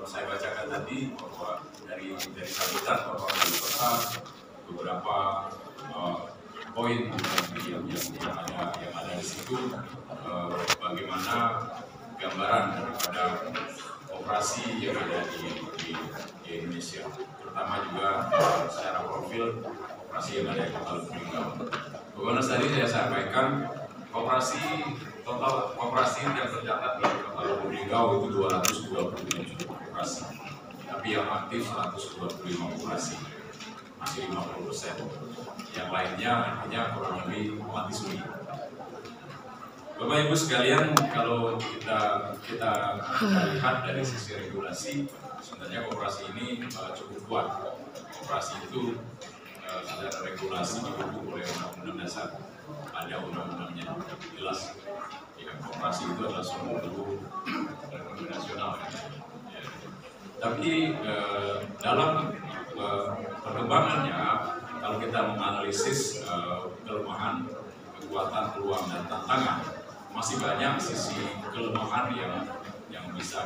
saya bacakan tadi bahwa dari sambutan Bapak Wali Kota beberapa poin yang ada di situ, bagaimana gambaran daripada operasi yang ada di Indonesia, terutama juga secara profil operasi yang ada di Kota Lubuk Linggau. Bagaimana tadi saya sampaikan, total operasi yang tercatat di Kota Lubuk Linggau itu 227 operasi, tapi yang aktif 125 operasi, masih 50%. Yang lainnya hanya kurang lebih mati suri. Bapak Ibu sekalian, kalau kita lihat dari sisi regulasi, sebenarnya operasi ini cukup kuat. Operasi itu sudah ada regulasi didukung oleh Undang-Undang Dasar, ada undang-undangnya jelas. Ya, operasi itu adalah suatu ekonomi nasional. Ya. Tapi dalam perkembangannya, kalau kita menganalisis kelemahan, kekuatan, peluang dan tantangan, masih banyak sisi kelemahan yang bisa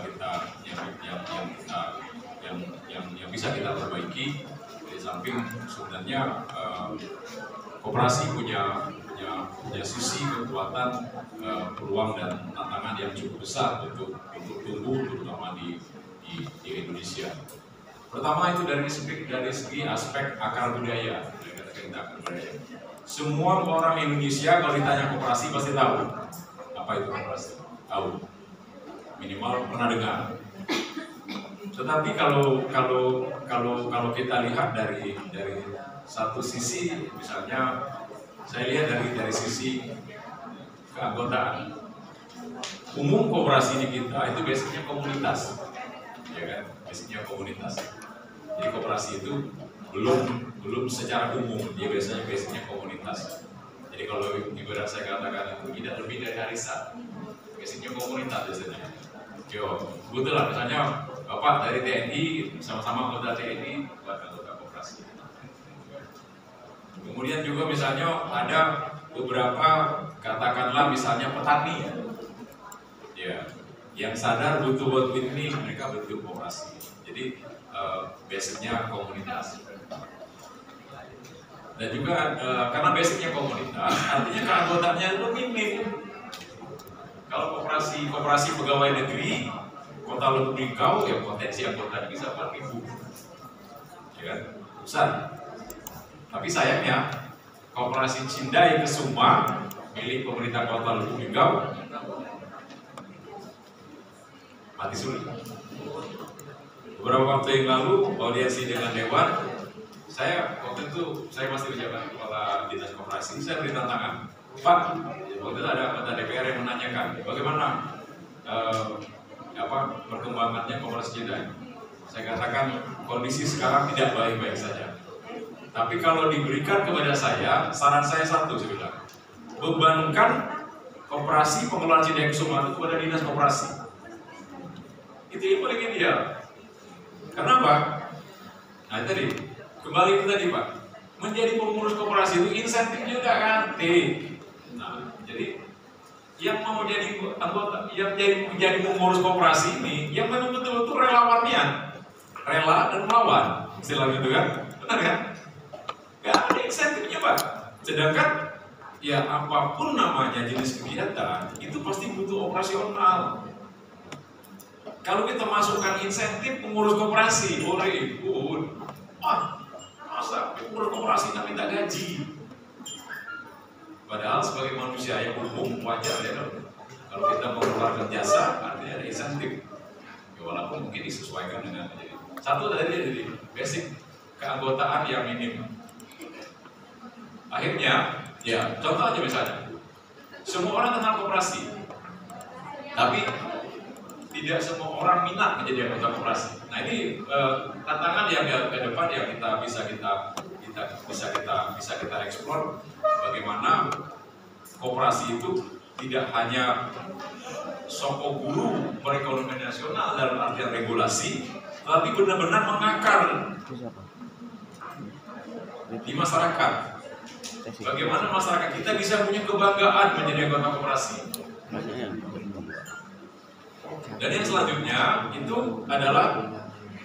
kita perbaiki. Di samping sebenarnya koperasi punya sisi kekuatan, peluang dan tantangan yang cukup besar untuk tumbuh, terutama di Indonesia. Pertama itu dari segi aspek akar budaya. Semua orang Indonesia kalau ditanya koperasi pasti tahu apa itu koperasi, tahu, minimal pernah dengar. Tetapi kalau kita lihat dari satu sisi, misalnya saya lihat dari sisi keanggotaan, umum koperasi di kita itu biasanya komunitas, ya kan, biasanya komunitas. Jadi koperasi itu belum secara umum, dia biasanya komunitas. Jadi kalau ibarat saya katakan itu tidak lebih dari arisan, biasanya komunitas biasanya. Betul lah, misalnya Bapak dari TNI sama-sama anggota TNI buat anggota koperasi. Kemudian juga misalnya ada beberapa, katakanlah misalnya petani, ya, yang sadar butuh bantuan ini, mereka bentuk koperasi. Jadi basicnya komunitas. Dan juga karena basicnya komunitas, artinya keanggotaannya itu minim. Kalau koperasi pegawai negeri Kota Lubuk Linggau, ya potensi anggotanya bisa 4.000, ya kan, besar. Tapi sayangnya koperasi Cindai Kesuma milik pemerintah Kota Lubuk Linggau mati suri. Beberapa waktu yang lalu audiensi dengan Dewan, waktu itu saya masih menjabat kepala dinas koperasi, saya beri tantangan, Pak, waktu itu ada anggota DPR yang menanyakan bagaimana perkembangannya koperasi Cindai. Saya katakan kondisi sekarang tidak baik-baik saja. Tapi kalau diberikan kepada saya, saran saya satu, saya bilang, bebankan koperasi pengelolaan Cindai Kesuma itu kepada dinas koperasi. Itu yang paling ideal. Kenapa? Nah tadi, kembali ke tadi Pak, menjadi pengurus koperasi itu insentifnya udah ganti. Nah, jadi yang mau jadi anggota, yang menjadi pengurus koperasi ini, yang memang betul-betul relawannya, rela dan melawan, istilahnya itu kan, benar kan? Gak ada insentifnya Pak. Sedangkan ya apapun namanya jenis kegiatan, itu pasti butuh operasional. Kalau kita masukkan insentif pengurus koperasi, boleh ikut. Masa pengurus koperasi tapi tak gaji? Padahal sebagai manusia yang umum wajar ya kalau kita mengeluarkan jasa, artinya ada insentif. Ya, walaupun mungkin disesuaikan dengan satu dari basic keanggotaan yang minim. Akhirnya, ya contoh aja misalnya, semua orang kenal koperasi, tapi tidak semua orang minat menjadi anggota koperasi. Nah ini tantangan yang ke depan yang bisa kita eksplor, bagaimana koperasi itu tidak hanya soko guru perekonomian nasional dalam artian regulasi, tapi benar-benar mengakar di masyarakat. Bagaimana masyarakat kita bisa punya kebanggaan menjadi anggota koperasi. Dan yang selanjutnya itu adalah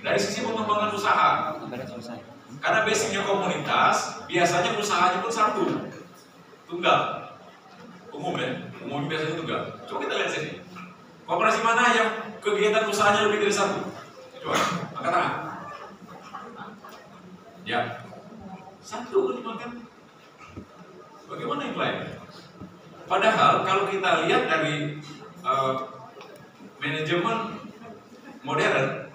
dari sisi pengembangan usaha. Karena basicnya komunitas, biasanya usahanya pun satu, tunggal. Umum ya, umum biasanya tunggal. Coba kita lihat sini. Koperasi mana yang kegiatan usahanya lebih dari satu? Coba, angkat tangan. Ya, satu cuma kan. Bagaimana yang lain? Padahal kalau kita lihat dari manajemen modern,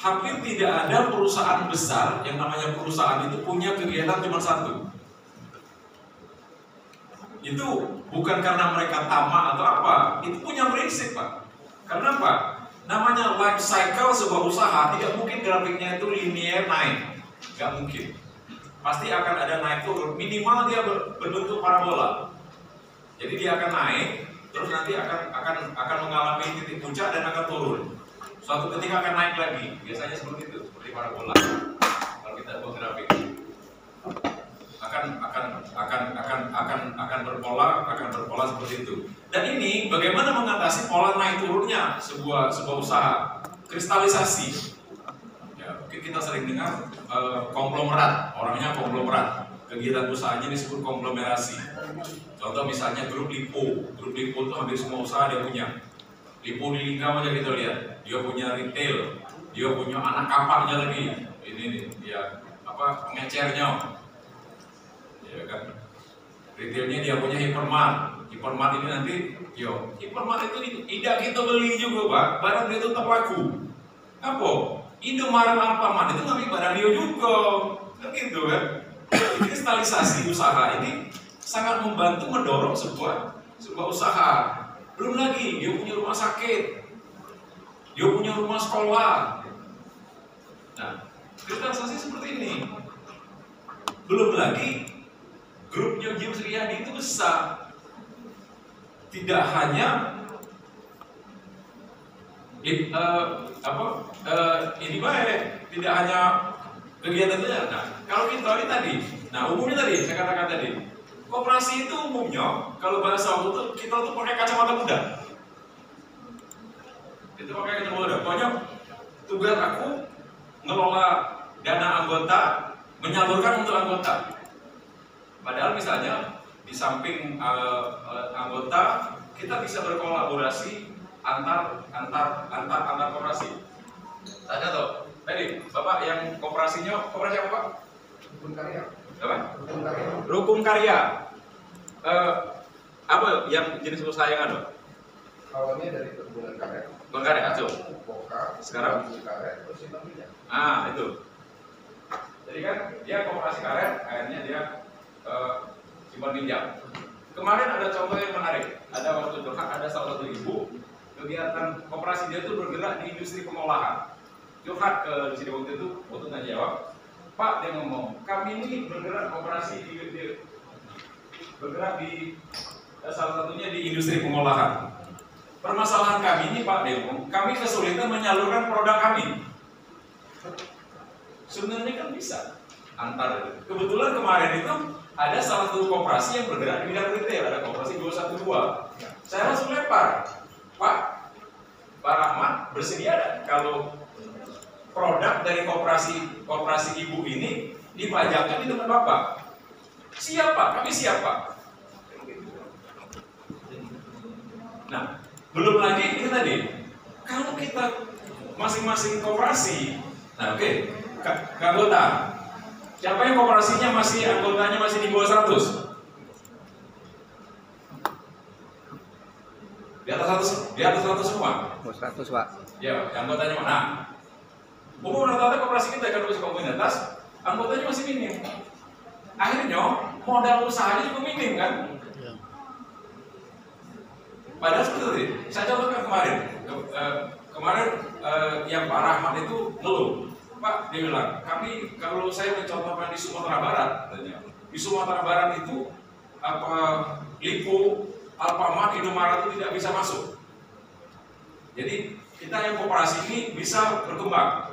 hampir tidak ada perusahaan besar yang namanya perusahaan itu punya kegiatan cuma satu. Itu bukan karena mereka tamak atau apa, itu punya prinsip, Pak. Karena apa? Namanya life cycle sebuah usaha tidak mungkin grafiknya itu linear naik, nggak mungkin. Pasti akan ada naik turun, minimal dia berbentuk parabola. Jadi dia akan naik, terus nanti akan mengalami titik puncak dan akan turun. Suatu ketika akan naik lagi, biasanya seperti itu, seperti parabola. Kalau kita buat grafik, akan berpola seperti itu. Dan ini bagaimana mengatasi pola naik turunnya sebuah usaha, kristalisasi. Ya, mungkin kita sering dengar konglomerat, orangnya konglomerat. Kegiatan usahanya disebut konglomerasi. Contoh misalnya grup Lipo itu hampir semua usaha dia punya. Lipo di Lingkam aja kita lihat, dia punya retail, dia punya anak kapaknya lagi, ini nih, ya pengecernya, ya kan. Retailnya dia punya hypermart ini nanti, hypermart itu tidak kita beli juga, Pak, barang dia tetap laku. Apa? Indomaret Alfamart itu ngambil barang dia juga, kan gitu kan. Kristalisasi usaha ini sangat membantu mendorong sebuah usaha. Belum lagi dia punya rumah sakit, dia punya rumah sekolah. Nah, kristalisasi seperti ini. Belum lagi grupnya James Riyadi itu besar. Tidak hanya ini baik, tidak hanya kegiatan saja. Nah, kalau kita ini tadi, umumnya tadi saya katakan tadi, koperasi itu umumnya kalau bahasa waktu itu kita tuh pakai kacamata kuda. Itu pakai kacamata kuda. Pokoknya tugas aku ngelola dana anggota, menyalurkan untuk anggota. Padahal misalnya di samping anggota kita bisa berkolaborasi antar koperasi. Tanya tuh, tadi Bapak yang koperasinya koperasi apa, Pak? Rukun Karya. Apa? Rukun Karya. Apa yang jenis usaha yang ada? Awalnya dari perkebunan karet. Perkebunan karet, aco. Sekarang? Karet, terus simpan minyak. Itu. Jadi kan dia koperasi karet, akhirnya dia simpan minyak. Kemarin ada contoh yang menarik. Ada waktu curhat, ada salah satu ibu kegiatan koperasi dia itu bergerak di industri pengolahan. Curhat ke di sini waktu itu, waktu nanya jawab, Pak dia ngomong, kami ini bergerak koperasi bergerak di salah satunya di industri pengolahan. Permasalahan kami ini Pak dia ngomong, kami kesulitan menyalurkan produk kami. Sebenarnya kan bisa antar. Kebetulan kemarin itu ada salah satu koperasi yang bergerak di bidang retail, ada koperasi 212. Saya langsung lempar, Pak Rahmat bersedia ada kalau produk dari koperasi ibu ini dipajakkan di tempat Bapak. Siapa? Kami siapa? Nah, belum lagi ini tadi, kalau kita masing-masing koperasi, anggota. Siapa yang koperasinya anggotanya masih di bawah 100? Di atas 100 semua. 100, Pak. Ya, anggotanya mana? Umum rata-rata koperasi kita kalau masih komunitas, anggotanya masih minim. Akhirnya modal usahanya juga minim kan? Padahal seperti itu. Saya contohkan kemarin yang Pak Rahmat itu ngeluh. Pak, dia bilang, kami kalau saya mencontohkan di Sumatera Barat, katanya, di Sumatera Barat itu Lipo, Alfamart, Indomaret itu tidak bisa masuk. Jadi kita yang koperasi ini bisa berkembang.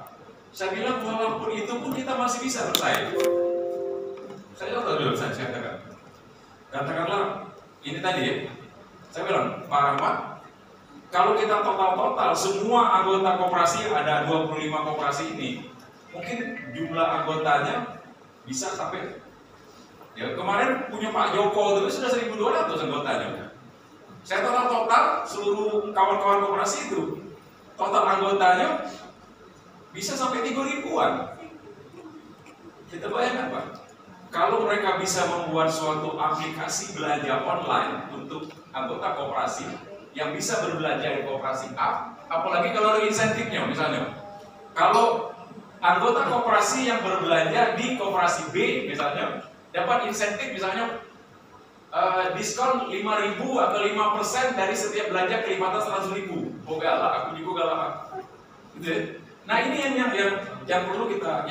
Saya bilang walaupun itu pun kita masih bisa bersaing. Saya contoh dulu, saya katakanlah ini tadi ya. Saya bilang Pak Rahmat, Kalau kita total semua anggota koperasi, ada 25 koperasi ini, mungkin jumlah anggotanya bisa sampai, ya kemarin punya Pak Joko itu sudah 1.200 anggotanya. Saya total seluruh kawan-kawan koperasi itu, total anggotanya bisa sampai 3.000-an. Kita bayangkan Pak, kalau mereka bisa membuat suatu aplikasi belanja online untuk anggota koperasi yang bisa berbelanja di koperasi A, apalagi kalau ada insentifnya misalnya. Kalau anggota koperasi yang berbelanja di koperasi B misalnya dapat insentif misalnya diskon 5.000 atau 5% dari setiap belanja kelipatan 100.000. Oh galak, aku juga galak. Gitu. Nah ini yang perlu kita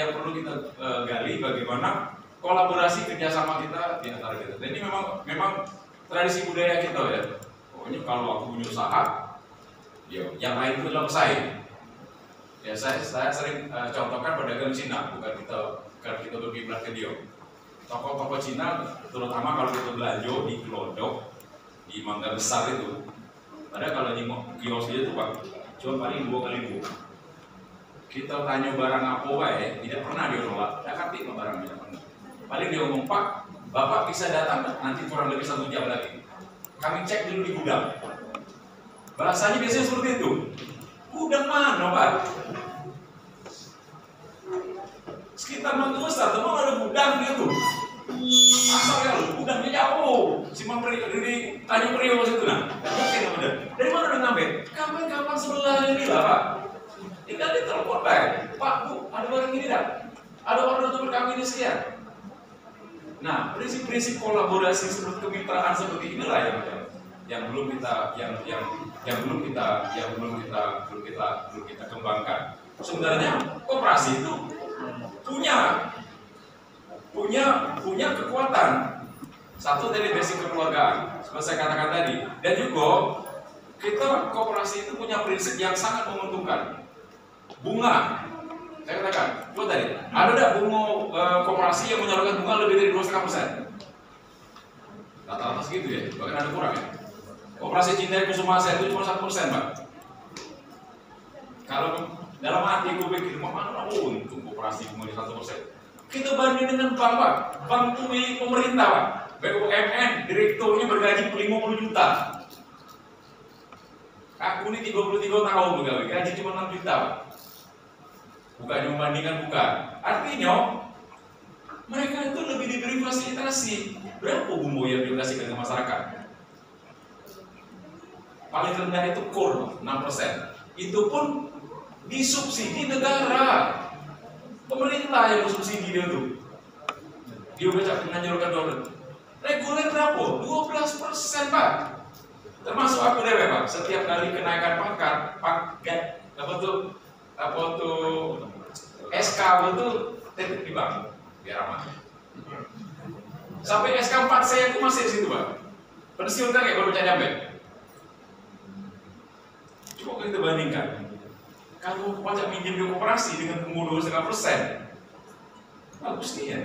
gali, bagaimana kolaborasi kerjasama kita di antara kita. Dan ini memang tradisi budaya kita ya. Pokoknya kalau aku punya usaha, ya yang lain itu adalah pesaing. Ya saya sering contohkan pedagang Cina, bukan kita berkiblat ke dia. Toko-toko Cina, terutama kalau kita belanja di Glodok, di Mangga Besar itu, ada kalau di kios itu Pak, cuma paling 2 kali 2. Kita tanya barang apa tidak pernah dia nolak, tidak ngerti barang tidak pernah. Paling dia ngomong, Pak, Bapak bisa datang nanti kurang lebih 1 jam lagi. Kami cek dulu di gudang. Bahasanya biasanya seperti itu. Gudang mana Pak? Sekitar Mangga Besar, teman ada gudang gitu. Asal ya, gudangnya jauh. Simang dari Tanjung Priok situ nah. Mungkin benar. Dari mana udah ngambil? Kapan sebelah ini lah Pak. Tinggal ditelepon Pak, Bu, ada barang ini dah. Ada order untuk kami ini sekian. Nah, prinsip-prinsip kolaborasi seperti kemitraan seperti inilah yang belum kita kembangkan. Sebenarnya koperasi itu punya kekuatan. Satu dari basic kekeluargaan, seperti saya katakan tadi, dan juga kita koperasi itu punya prinsip yang sangat menguntungkan. Bunga, saya katakan, buat tadi, ada tidak bunga koperasi yang menyalurkan bunga lebih dari 2,5%? Rata-rata segitu ya, bahkan ada kurang ya. Koperasi Cindai Kusuma Aset itu cuma 1% Pak. Kalau dalam hati gue pikir, mana untung koperasi bunga di 1%? Kita banding dengan bank Pak, bank itu milik pemerintah Pak. BUMN, direkturnya bergaji 50 juta. Aku ini 33 tahun begawe, gaji cuma 6 juta Pak. Bukannya membandingkan, bukan. Artinya mereka itu lebih diberi fasilitasi. Berapa bumbu yang dikasihkan ke masyarakat? Paling rendah itu KUR 6%. Itu pun disubsidi negara. Pemerintah yang bersubsidi dia tuh. Dia baca menganjurkan dolar. Reguler berapa? 12% Pak. Termasuk aku dewe Pak. Setiap kali kenaikan paket apa tuh SK itu tetap di bank biar aman. Sampai SK 4 saya itu masih di situ Pak. Pensiun kan kayak baru cadambe. Coba kita bandingkan. Kalau pajak minjem di koperasi dengan bunga 2,5%, bagus nih ya.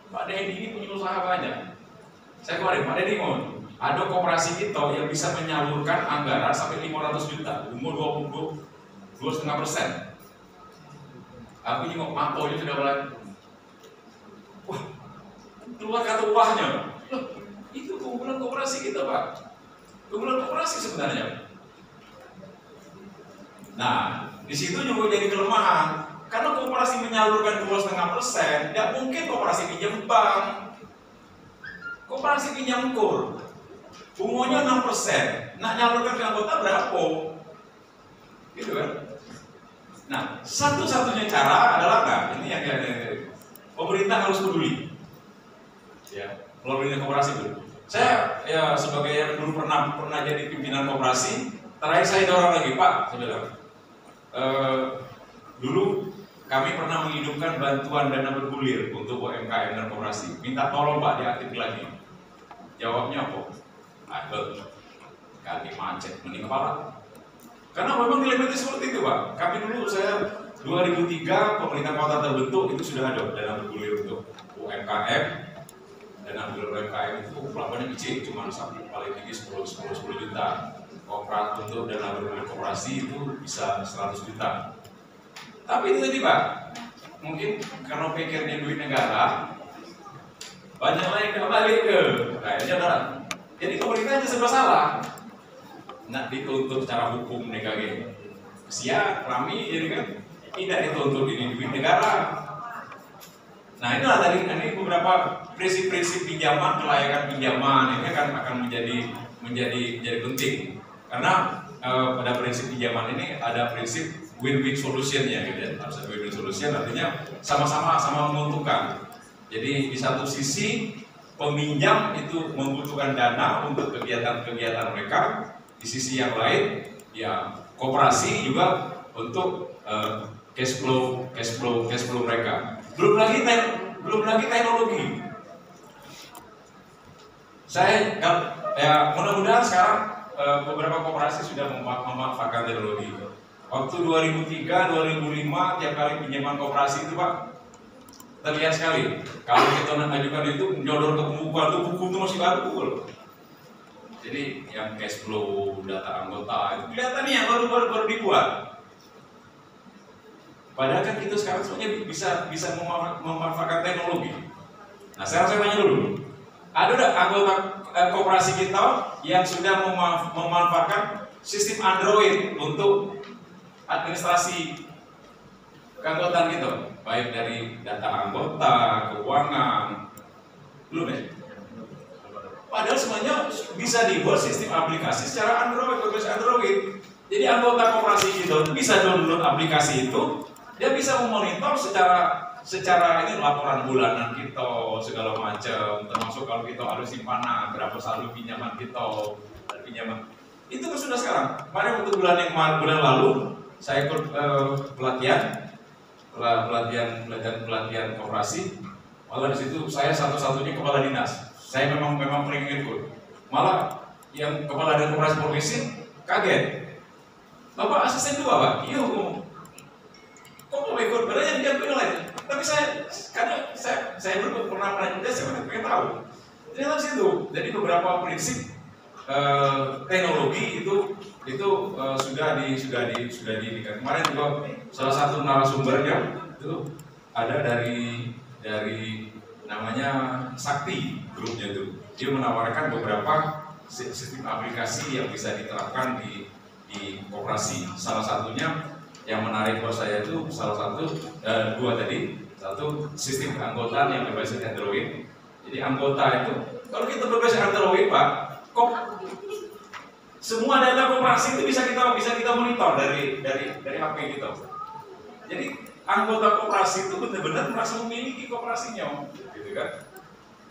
Pak Dedi ini punya usaha banyak. Saya kemarin Pak Dedi ngomong, ada koperasi kita yang bisa menyalurkan anggaran sampai 500 juta, bunga 2,5%. Aku nyengok mamponya sudah mulai, wah, keluar kata wahnya. Loh, itu keunggulan koperasi kita Pak. Keunggulan koperasi sebenarnya. Nah, di situ juga jadi kelemahan. Karena koperasi menyalurkan 2,5%, tidak mungkin koperasi pinjam bank. Koperasi pinjam KUR, bunganya 6%. Nak nyalurkan ke anggota berapa? Gitu kan? Nah, satu-satunya cara adalah ini yang pemerintah harus peduli. Ya, kalau dunia koperasi itu. Saya ya sebagai yang dulu pernah jadi pimpinan koperasi, terakhir saya dorong lagi Pak, saya bilang. Dulu kami pernah menghidupkan bantuan dana bergulir untuk UMKM dan koperasi. Minta tolong Pak diaktif lagi. Jawabnya apa? Aduh, ganti macet, mending kepala. Karena memang dilematis seperti itu Pak. Kami dulu saya 2003 pemerintah kota terbentuk itu sudah ada dana bergulir untuk UMKM. Dana bergulir UMKM itu pelabuhannya kecil, cuma sampai paling tinggi 10 juta. untuk dana berkoperasi itu bisa 100 juta. Tapi itu tadi Pak, mungkin karena pikirnya duit negara, banyak lagi yang balik ke kayaknya adalah. Jadi pemerintahnya serba salah. Nak dituntut secara hukum negara, siap rami jadi kan tidak dituntut ini duit negara. Nah inilah tadi ini beberapa prinsip-prinsip pinjaman, kelayakan pinjaman ini akan menjadi penting karena pada prinsip pinjaman ini ada prinsip win-win solution-nya gitu ya. Win-win solution artinya sama-sama menguntungkan. Jadi di satu sisi peminjam itu membutuhkan dana untuk kegiatan-kegiatan mereka, di sisi yang lain ya koperasi juga untuk cash flow mereka. Belum lagi teknologi. Saya ya mudah-mudahan sekarang beberapa koperasi sudah memanfaatkan teknologi. Waktu 2003, 2005 tiap kali pinjaman koperasi itu Pak terlihat sekali. Kalau kita mengajukan itu menyodor ke pembukuan itu buku itu masih baru loh. Jadi yang cash flow, data anggota itu kelihatannya yang baru dibuat. Padahal kan kita sekarang semuanya bisa memanfaatkan teknologi. Nah, sekarang saya tanya dulu, ada nggak anggota koperasi kita yang sudah memanfaatkan sistem Android untuk administrasi keanggotaan kita, baik dari data anggota, keuangan, belum ya? Padahal semuanya bisa dibuat sistem aplikasi secara Android, berbasis Android. Jadi anggota koperasi kita bisa download aplikasi itu. Dia bisa memonitor secara ini laporan bulanan kita segala macam, termasuk kalau kita ada simpanan berapa saldo pinjaman kita, pinjaman itu kan sudah sekarang. Kemarin untuk bulan lalu saya ikut pelatihan koperasi, malah di situ saya satu-satunya kepala dinas. Saya memang pengen ikut. Malah yang kepala dan koperasi provinsi kaget. Bapak asisten 2 Pak, iya kok mau ikut? Padahal yang dia lain. Tapi karena saya dulu pernah juga, saya pengen tahu. Ternyata situ. Jadi beberapa prinsip teknologi itu sudah didikan. Kemarin juga salah satu narasumbernya itu ada dari namanya Sakti grupnya itu. Dia menawarkan beberapa sistem aplikasi yang bisa diterapkan di koperasi. Salah satunya yang menarik buat saya itu dua tadi. Satu, sistem keanggotaan yang berbasis Android. Jadi anggota itu kalau kita berbasis Android Pak, kok semua data koperasi itu bisa kita monitor dari HP kita. Jadi anggota koperasi itu benar-benar merasa memiliki koperasinya, gitu kan?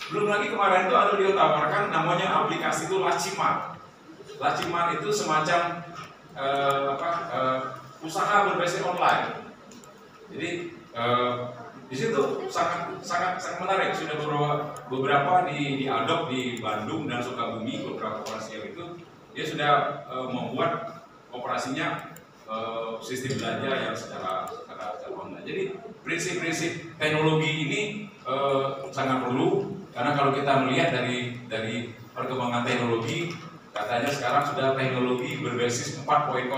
Belum lagi kemarin itu ada ditawarkan namanya aplikasi itu Laciman. Laciman itu semacam usaha berbasis online. Jadi di situ sangat menarik. Sudah beberapa diadopt di Bandung dan Sukabumi, beberapa koperasi yang itu dia sudah membuat operasinya sistem belanja yang secara online. Jadi prinsip-prinsip teknologi ini sangat perlu karena kalau kita melihat dari perkembangan teknologi, katanya sekarang sudah teknologi berbasis 4.0.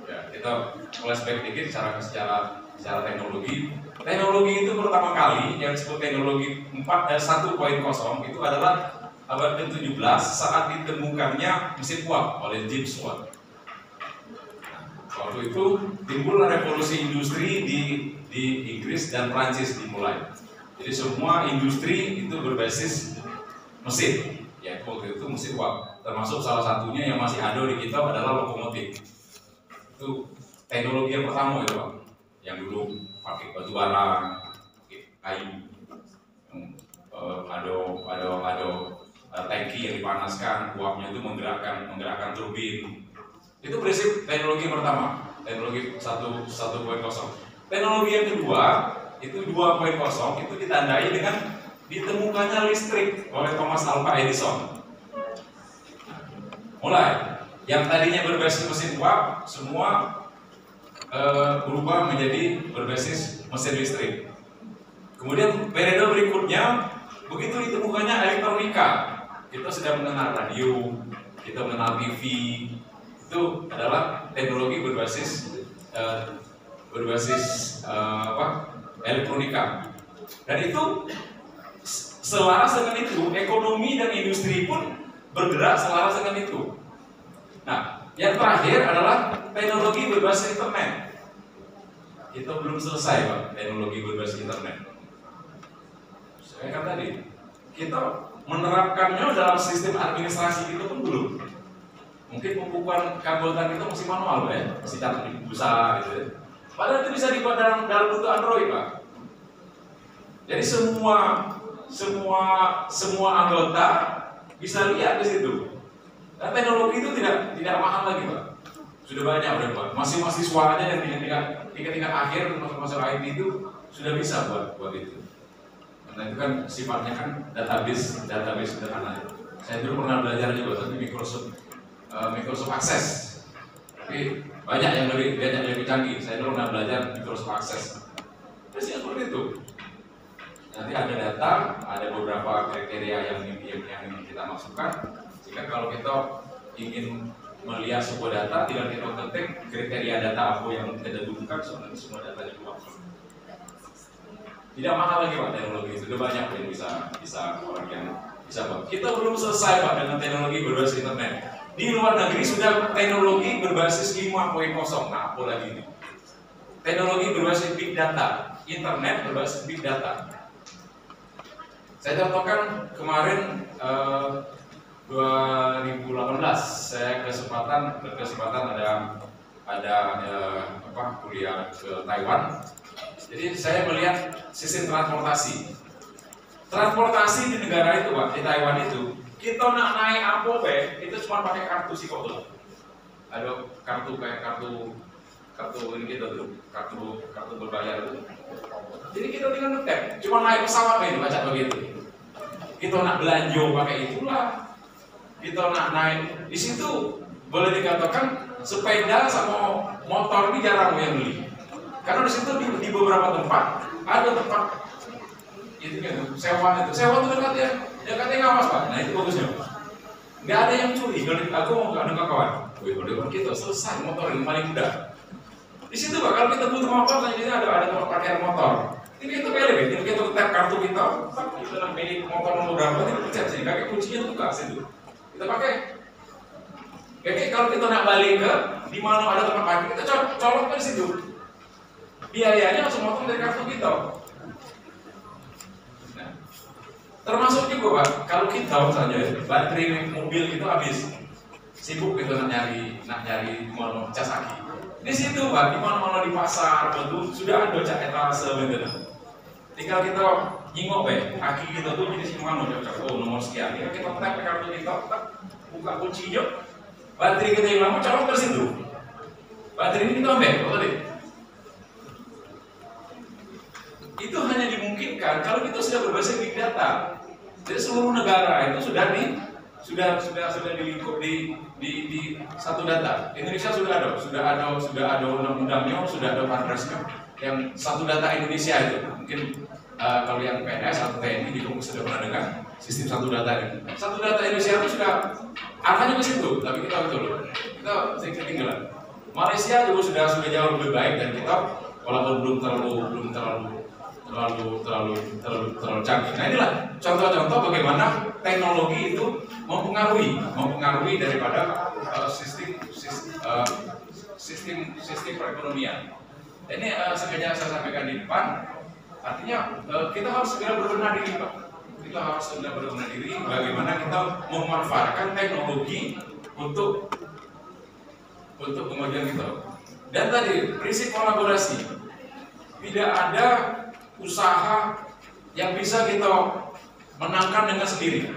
Ya, kita flashback dikit secara teknologi. Teknologi itu pertama kali yang disebut teknologi 1.0 itu adalah abad ke-17 saat ditemukannya mesin uap oleh James Watt. Waktu itu timbul revolusi industri di Inggris dan Prancis dimulai. Jadi semua industri itu berbasis mesin. Ya, waktu itu mesin uap. Termasuk salah satunya yang masih ada di kita adalah lokomotif. Itu teknologi yang pertama itu Pak, yang dulu pakai batu bara, pakai kayu, ada tangki yang dipanaskan, uapnya itu menggerakkan turbin. Itu prinsip teknologi yang pertama, teknologi 1.0. Teknologi yang kedua itu 2.0 itu ditandai dengan ditemukannya listrik oleh Thomas Alva Edison. Mulai yang tadinya berbasis mesin uap semua berubah menjadi berbasis mesin listrik. Kemudian periode berikutnya begitu ditemukannya elektronika, kita sudah mengenal radio, kita mengenal TV, itu adalah teknologi berbasis elektronika. Dan itu selaras dengan itu, ekonomi dan industri pun bergerak selaras dengan itu. Nah, yang terakhir adalah teknologi berbasis internet. Kita belum selesai, Pak, teknologi berbasis internet. Saya kata tadi, kita menerapkannya dalam sistem administrasi itu pun belum. Mungkin pembukuan keanggotaan itu masih manual, ya, masih catat di pulsa, gitu ya. Padahal itu bisa dibuat dalam bentuk Android, Pak. Jadi semua anggota bisa lihat di situ. Dan teknologi itu tidak mahal lagi, Pak. Sudah banyak, Pak. Masih mahasiswa aja yang tingkat akhir masuk IT itu sudah bisa buat itu. Karena itu kan sifatnya kan database sederhana. Saya dulu pernah belajar juga, tapi Microsoft Access. Tapi banyak yang lebih canggih. Saya dulu pernah belajar Microsoft Access. Terus seperti itu. Nanti ada data, ada beberapa kriteria yang ingin kita masukkan. Sehingga kalau kita ingin melihat sebuah data, tinggal kita ketik kriteria data apa yang kita butuhkan, soalnya semua datanya keluar. Tidak mahal lagi, Pak, teknologi. Sudah banyak yang bisa orang yang bisa buat. Kita belum selesai, Pak, dengan teknologi berbasis internet. Di luar negeri sudah teknologi berbasis 5.0. Nah, apa lagi ini? Teknologi berbasis big data, internet berbasis big data. Saya contohkan kemarin 2018 saya berkesempatan ada kuliah ke Taiwan. Jadi saya melihat sistem transportasi. Transportasi di negara itu, Pak, di Taiwan itu, kita nak naik apa itu cuma pakai kartu psikotel. Ada kartu kayak kartu ini kita tuh, kartu berbayar itu. Jadi kita tinggal ngetek, cuma naik pesawat ini baca begitu. Kita nak belanja pakai itulah. Kita nak naik di situ boleh dikatakan sepeda sama motor ini jarang yang beli. Karena di situ di beberapa tempat ada tempat itu kan sewa itu dekatnya ngawas, Pak. Nah itu bagusnya. Nggak ada yang curi. Kalau aku mau ada kawan, kalau kita selesai motor yang paling mudah. Di situ, Pak, kalau kita butuh motor, tanya ada tempat parkir motor. Ini kita pilih, kita tap kartu kita dalam milik motor nomor berapa, kita pencet sini, kakek kuncinya buka situ. Kita pakai. Oke, kalau kita nak balik ke di mana ada tempat parkir, kita colok ke situ. Biayanya langsung motong dari kartu kita. Nah, termasuk juga, Pak, kalau kita misalnya baterai mobil itu habis, sibuk kita nak nyari mau cas aki. Di situ, Pak, di mana-mana di pasar, betul sudah ada cat etalase gitu. Tinggal kita nyingok, aki kita tuh jenis mana, nomor sekian. Tinggal kita tap kartu kita, buka kuncinya, baterai kita yang lama colok ke situ. Baterai ini kita ambil, tadi. Itu hanya dimungkinkan kalau kita sudah berbasis big data. Jadi seluruh negara itu sudah dilingkup di satu data. Indonesia sudah ada undang-undangnya, sudah ada perpresnya yang satu data Indonesia itu. Mungkin kalau yang PNS atau TNI juga sudah pernah dengar sistem satu data ini. Satu data Indonesia itu sudah arahnya ke situ, tapi kita sedikit ketinggalan. Malaysia juga sudah jauh lebih baik dan kita walaupun belum terlalu canggih. Nah inilah contoh-contoh bagaimana teknologi itu mempengaruhi daripada sistem perekonomian. Ini sengaja saya sampaikan di depan. Artinya kita harus segera berbenah diri, Pak. Kita harus segera berbenah diri bagaimana kita memanfaatkan teknologi untuk kemajuan kita. Dan tadi prinsip kolaborasi. Tidak ada usaha yang bisa kita menangkan dengan sendiri.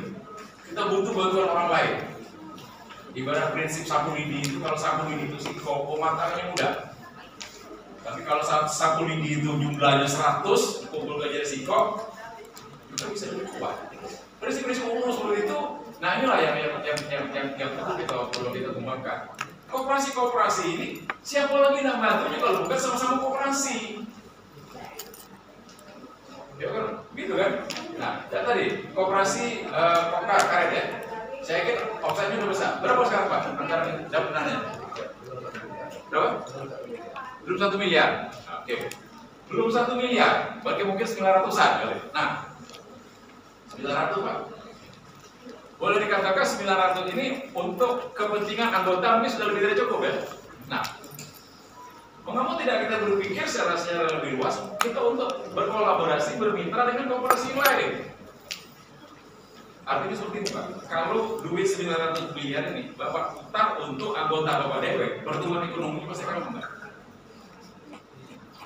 Kita butuh bantuan orang lain. Ibarat prinsip sapu lidi itu, kalau sapu lidi itu siko, pematangannya mudah. Tapi kalau sapu lidi itu jumlahnya 100, kumpul jadi siko, kita bisa lebih kuat. Prinsip-prinsip umum seperti itu, nah inilah yang perlu kita kembangkan. Koperasi ini, siapa lagi yang bantunya kalau bukan sama-sama koperasi? Ya kan, gitu kan? Nah, tadi koperasi karet ya. Saya kira offside-nya udah besar. Berapa sekarang Pak? Antara dananya? Berapa? Belum 1 miliar. Oke. Belum 1 miliar. Berarti mungkin 900-an kali. Nah, 900 Pak. Boleh dikatakan 900 ini untuk kepentingan anggota mungkin sudah lebih dari cukup ya. Nah, mengapa tidak kita berpikir secara lebih luas, kita untuk berkolaborasi, bermitra dengan koperasi lain. Artinya seperti ini Pak, kalau duit 900 miliar ini Bapak putar untuk anggota Bapak DW, pertumbuhan ekonomi pasti akan meningkat.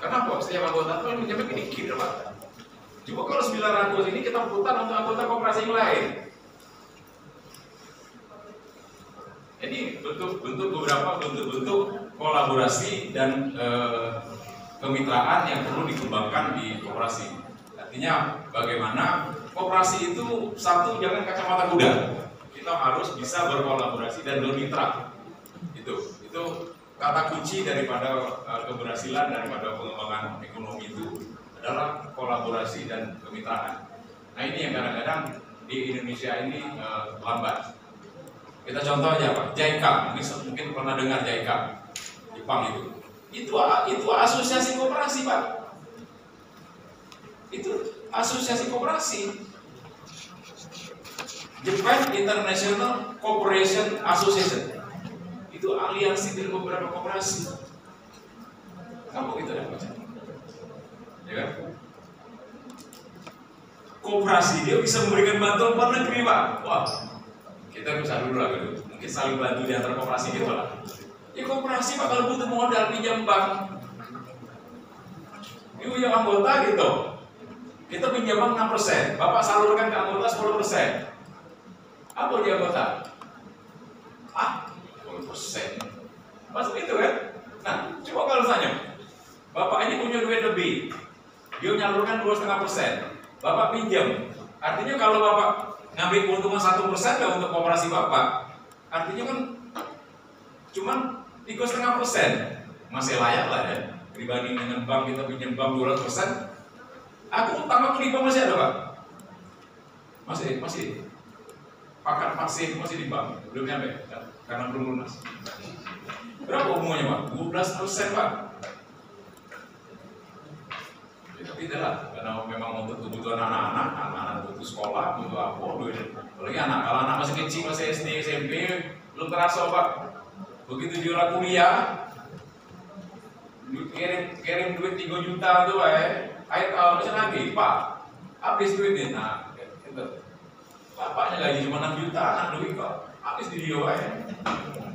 Kenapa? Setiap anggota itu mencapai sedikit Pak. Coba kalau 900 ini kita putar untuk anggota koperasi yang lain. Ini beberapa bentuk kolaborasi dan kemitraan yang perlu dikembangkan di koperasi. Artinya bagaimana koperasi itu satu, jangan kacamata kuda. Kita harus bisa berkolaborasi dan bermitra. Itu kata kunci daripada keberhasilan daripada pengembangan ekonomi itu adalah kolaborasi dan kemitraan. Nah ini yang kadang-kadang di Indonesia ini lambat. Kita contoh aja Pak, JICA, ini mungkin pernah dengar JICA, Jepang itu asosiasi koperasi Pak, itu asosiasi koperasi, Japan International Cooperation Association, itu aliansi dari beberapa koperasi. Kamu gitu Pak, ya kan? Koperasi dia bisa memberikan bantuan luar negeri Pak, wah. Kita bisa dulu lah gitu. Mungkin saling bantu di antara koperasi gitu lah. Ya koperasi Pak kalau butuh modal pinjam bank. Ibu yang anggota gitu. Kita pinjam bank 6%, Bapak salurkan ke anggota 10%. Apa dia anggota? 10%. Maksud itu kan? Nah, coba kalau tanya, Bapak ini punya duit lebih, dia nyalurkan 2,5%, Bapak pinjam. Artinya kalau Bapak ngambil keuntungan 1% ya untuk koperasi Bapak, artinya kan cuman 3,5%, masih layak lah ya dibanding dengan bank. Kita pinjam bank 200%, aku utang aku di bank masih ada Pak, masih paket vaksin masih di bank, belum nyampe karena belum lunas. Berapa umumnya Pak? 12% Pak. Tapi tidak lah, karena memang untuk kebutuhan anak-anak butuh sekolah, butuh apa, duit. Apalagi kalau anak masih kecil, masih SD, SMP, belum terasa Pak. Begitu dia kuliah, kirim duit 3 juta tuh ayo bisa lagi Pak, habis duitnya. Nah, itu. Bapaknya gaji cuma 6 juta, anak duit kok habis di dia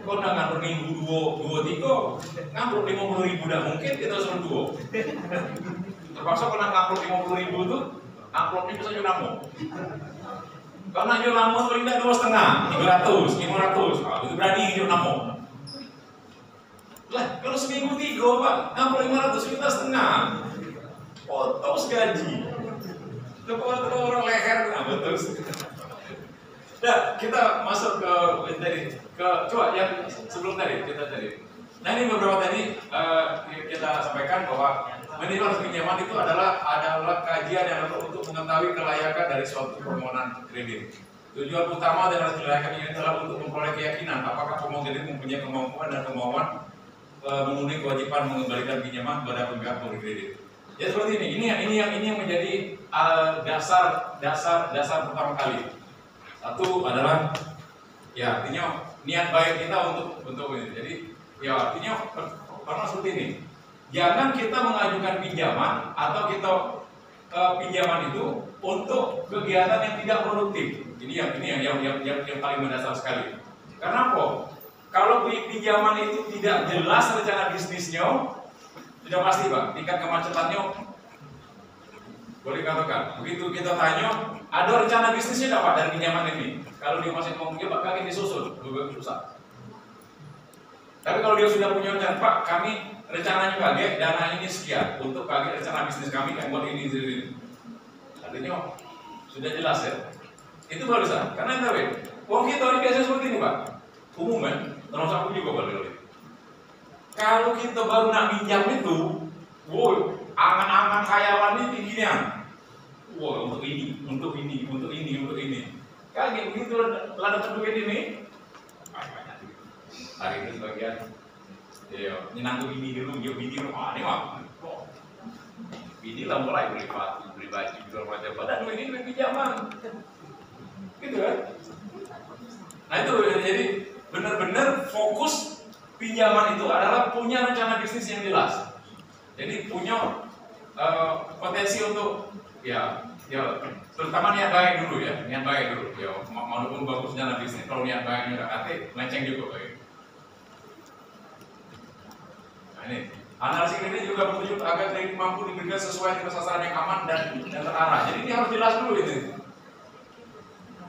Kok udah ngambil minggu 2-3, ngambil 50.000 udah mungkin kita suruh 2. Terpaksa kena amplop 50.000 tuh, amplopnya bisa nyunamo. Karena nyunamo tuh indah 2,5, 300, 500, itu berani nyunamo. Lah, kalau seminggu 3 Pak, amplop 500 juta setengah, potong gaji. Lepas orang leher, betul. Nah, kita masuk ke coba yang sebelum tadi kita tadi. Nah ini beberapa tadi kita sampaikan bahwa minimal pinjaman itu adalah kajian yang untuk mengetahui kelayakan dari suatu permohonan kredit. Tujuan utama dari kelayakan ini adalah untuk memperoleh keyakinan apakah pemohon kredit mempunyai kemampuan dan kemauan memenuhi kewajiban mengembalikan pinjaman kepada pihak pemberi kredit. Ya seperti ini yang menjadi dasar pertama kali. Satu adalah ya artinya niat baik kita untuk ini. Jadi ya artinya karena seperti ini. Jangan kita mengajukan pinjaman atau kita pinjaman itu untuk kegiatan yang tidak produktif. Ini yang paling mendasar sekali. Karena apa? Kalau pinjaman itu tidak jelas rencana bisnisnya, sudah pasti Pak, tingkat kemacetannya boleh katakan. Begitu kita tanya, ada rencana bisnisnya tidak Pak dari pinjaman ini? Kalau dia masih ngomong, ya Pak kaki disusul, susah. Tapi kalau dia sudah punya rencana, Pak kami rencananya kaget, dana ini sekian untuk kaget rencana bisnis kami kan buat ini. Artinya sudah jelas ya. Itu baru sah. Karena tahu ya, uang kita ini biasanya seperti ini Pak. Umum kan, termasuk aku juga balik. Kalau kita baru nak pinjam itu, wow, angan-angan khayalan ini tingginya. Wow, untuk ini. Kaget begitu lah dapat duit ini. Banyak. Hari itu sebagian, ya nyenang bini dulu, yuk bini rumah ini mah. Bini lah mulai beli baju jual macam padahal duit ini duit pinjaman. Gitu kan? Nah itu jadi benar-benar fokus pinjaman itu adalah punya rencana bisnis yang jelas. Jadi punya potensi untuk ya terutama niat baik dulu ya, niat baik dulu ya, walaupun bagus rencana bisnis, kalau niat baiknya udah kate, melenceng juga baik. Nah ini analisis ini juga bertujuan agar kredit mampu diberikan sesuai dengan sasaran yang aman dan terarah. Jadi ini harus jelas dulu itu.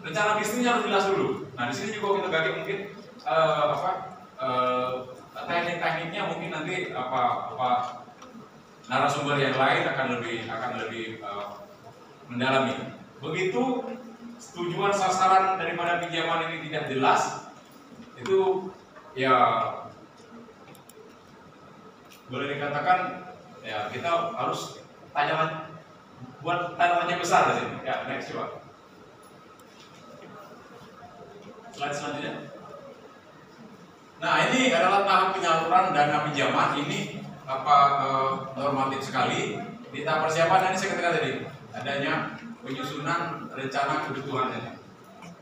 Rencana bisnisnya harus jelas dulu. Nah di sini juga kita bagi mungkin teknik-tekniknya mungkin nanti narasumber yang lain akan lebih mendalami. Begitu tujuan sasaran daripada pinjaman ini tidak jelas, itu ya boleh dikatakan ya kita harus buat tanya besar di sini. Ya next coba. Slide selanjutnya. Nah ini adalah tahap penyaluran dana pinjaman. Ini normatif sekali. Di tahap persiapan ini saya katakan tadi adanya penyusunan rencana kebutuhannya.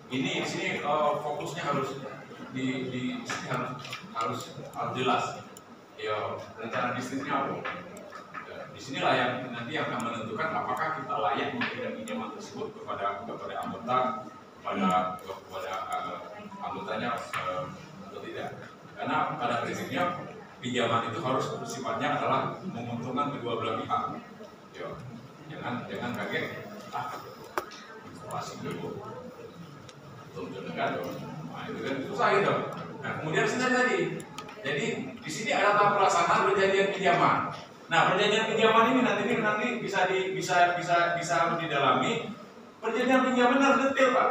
Ini di sini fokusnya harus di sini harus jelas. Ya rencana bisnisnya apa? Ya, disinilah yang nanti akan menentukan apakah kita layak memberikan pinjaman tersebut kepada anggota, kepada anggotanya atau tidak. Karena pada prinsipnya pinjaman itu harus sifatnya adalah menguntungkan kedua belah pihak. Ya, jangan kaget. Instalasi dulu, tunjukkan. Nah itu kan susah gitu. Nah kemudian sini tadi. Jadi di sini ada tahap pelaksanaan perjanjian pinjaman. Nah perjanjian pinjaman ini nanti bisa didalami. Perjanjian pinjaman harus detail Pak.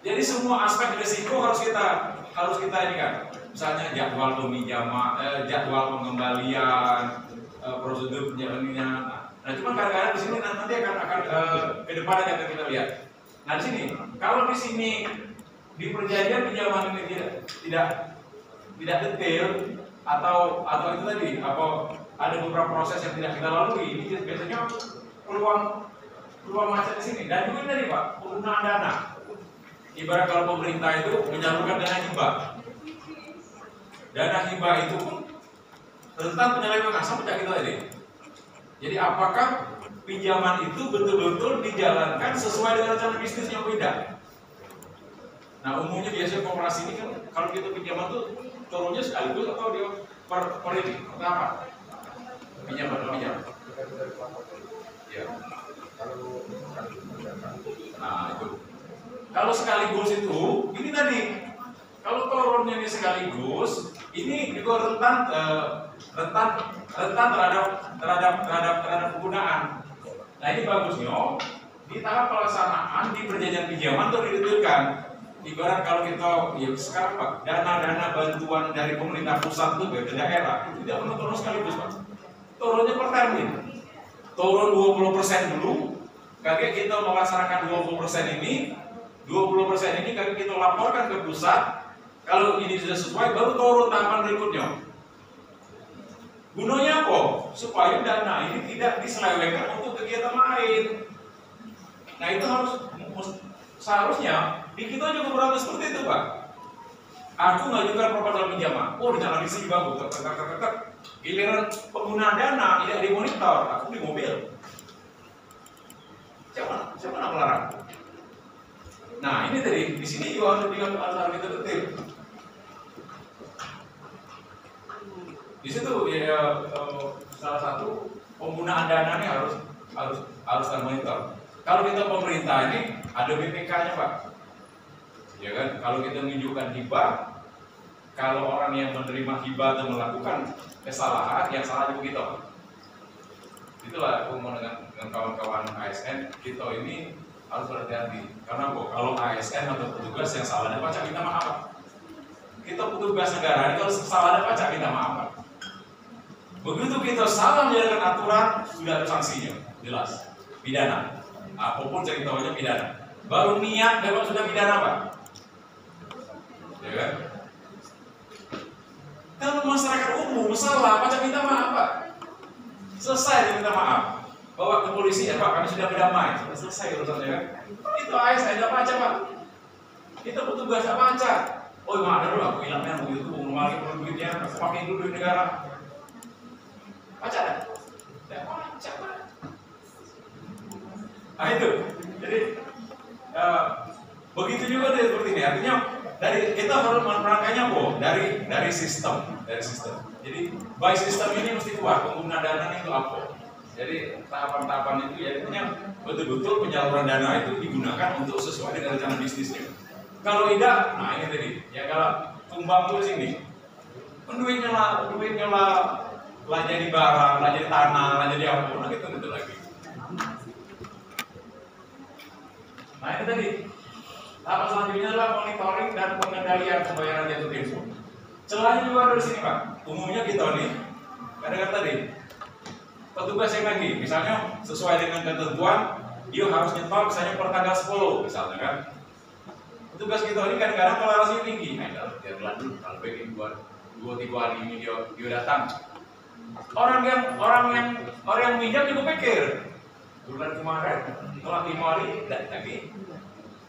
Jadi semua aspek risiko harus kita ini kan. Misalnya jadwal peminjaman, jadwal pengembalian, prosedur pinjamannya. Nah cuma kadang-kadang di sini nanti akan ke depan akan kita lihat. Nah di sini kalau di sini di perjanjian pinjaman ini tidak detail atau itu tadi ada beberapa proses yang tidak kita lalui, ini biasanya peluang macet di sini. Dan juga tadi Pak, penggunaan dana. Ibarat kalau pemerintah itu menyalurkan dana hibah. Dana hibah itu pun tentang penyelewengan sama kita tadi. Jadi apakah pinjaman itu betul-betul dijalankan sesuai dengan rencana bisnisnya atau tidak? Nah umumnya biasanya koperasi ini kan kalau kita pinjaman tuh turunnya sekaligus atau dia per ini apa? Pinjaman. Ya. Nah itu. Kalau sekaligus itu, ini tadi. Kalau turunnya ini sekaligus, ini juga rentan terhadap penggunaan. Nah ini bagusnya di tahap pelaksanaan di perjanjian pinjaman itu didetailkan. Ibarat kalau kita sekarang Pak, dana bantuan dari pemerintah pusat itu ke daerah itu tidak pernah turun sekaligus Pak. Turunnya per termin. Turun 20% dulu, kakek kita melaksanakan 20% ini, 20% ini kakek kita laporkan ke pusat. Kalau ini sudah sesuai, baru turun tahapan berikutnya. Gunanya apa? Supaya dana ini tidak diselewengkan untuk kegiatan lain. Nah itu seharusnya di kita juga berlaku seperti itu Pak. Aku ngajukan proposal pinjaman, rencana bisnis bagus, giliran penggunaan dana tidak dimonitor, aku beli mobil. Siapa nak melarang? Nah ini tadi di sini juga harus kita detail. Di situ ya salah satu penggunaan dana ini harus termonitor. Kalau kita pemerintah ini ada BPK-nya Pak, ya kan? Kalau kita menunjukkan hibah, kalau orang yang menerima hibah atau melakukan kesalahan, yang salah juga kita. Itulah aku mau dengan kawan-kawan ASN, kita ini harus berhati-hati. Karena kalau ASN atau petugas yang salahnya pajak minta maaf. Kita petugas negara ini kalau salahnya pajak minta maaf. Begitu kita salah menjalankan aturan, sudah ada sanksinya, jelas, pidana. Apapun ceritanya pidana. baru niat memang sudah pidana Pak. Ya kan? Kalau masyarakat umum salah, pajak minta maaf Pak. Selesai minta maaf. Bawa ke polisi, ya Pak, kami sudah berdamai. Sudah selesai urusannya kan? Itu ASN tidak baca Pak. Itu petugas tidak baca. Oh mana dulu aku hilangnya begitu, mengulangi duitnya, pakai dulu duit negara. Baca kan? Tidak baca Pak. Nah itu, jadi begitu juga deh seperti ini. Artinya dari kita harus merangkainya dari sistem. Jadi by sistem ini mesti kuat. Pengguna dana itu apa? Jadi tahapan-tahapan itu ya intinya betul-betul penyaluran dana itu digunakan untuk sesuai dengan rencana bisnisnya. Kalau tidak, nah ini tadi ya kalau tumbang tuh sini, duitnya lah jadi barang, lah jadi tanah, lah jadi apa, nah gitu lagi. Nah ini tadi. Tahap selanjutnya adalah monitoring dan pengendalian pembayaran jatuh tempo. Celahnya juga ada di sini Pak. Umumnya kita nih, kadang-kadang tadi petugas yang lagi, misalnya sesuai dengan ketentuan, dia harus nyetor misalnya per tanggal 10 misalnya kan. Petugas kita ini kadang-kadang toleransinya tinggi. Nah, dia bilang dulu kalau begini 2-3 hari ini dia datang. Orang yang minjam juga pikir bulan kemarin telah 5 hari dan lagi.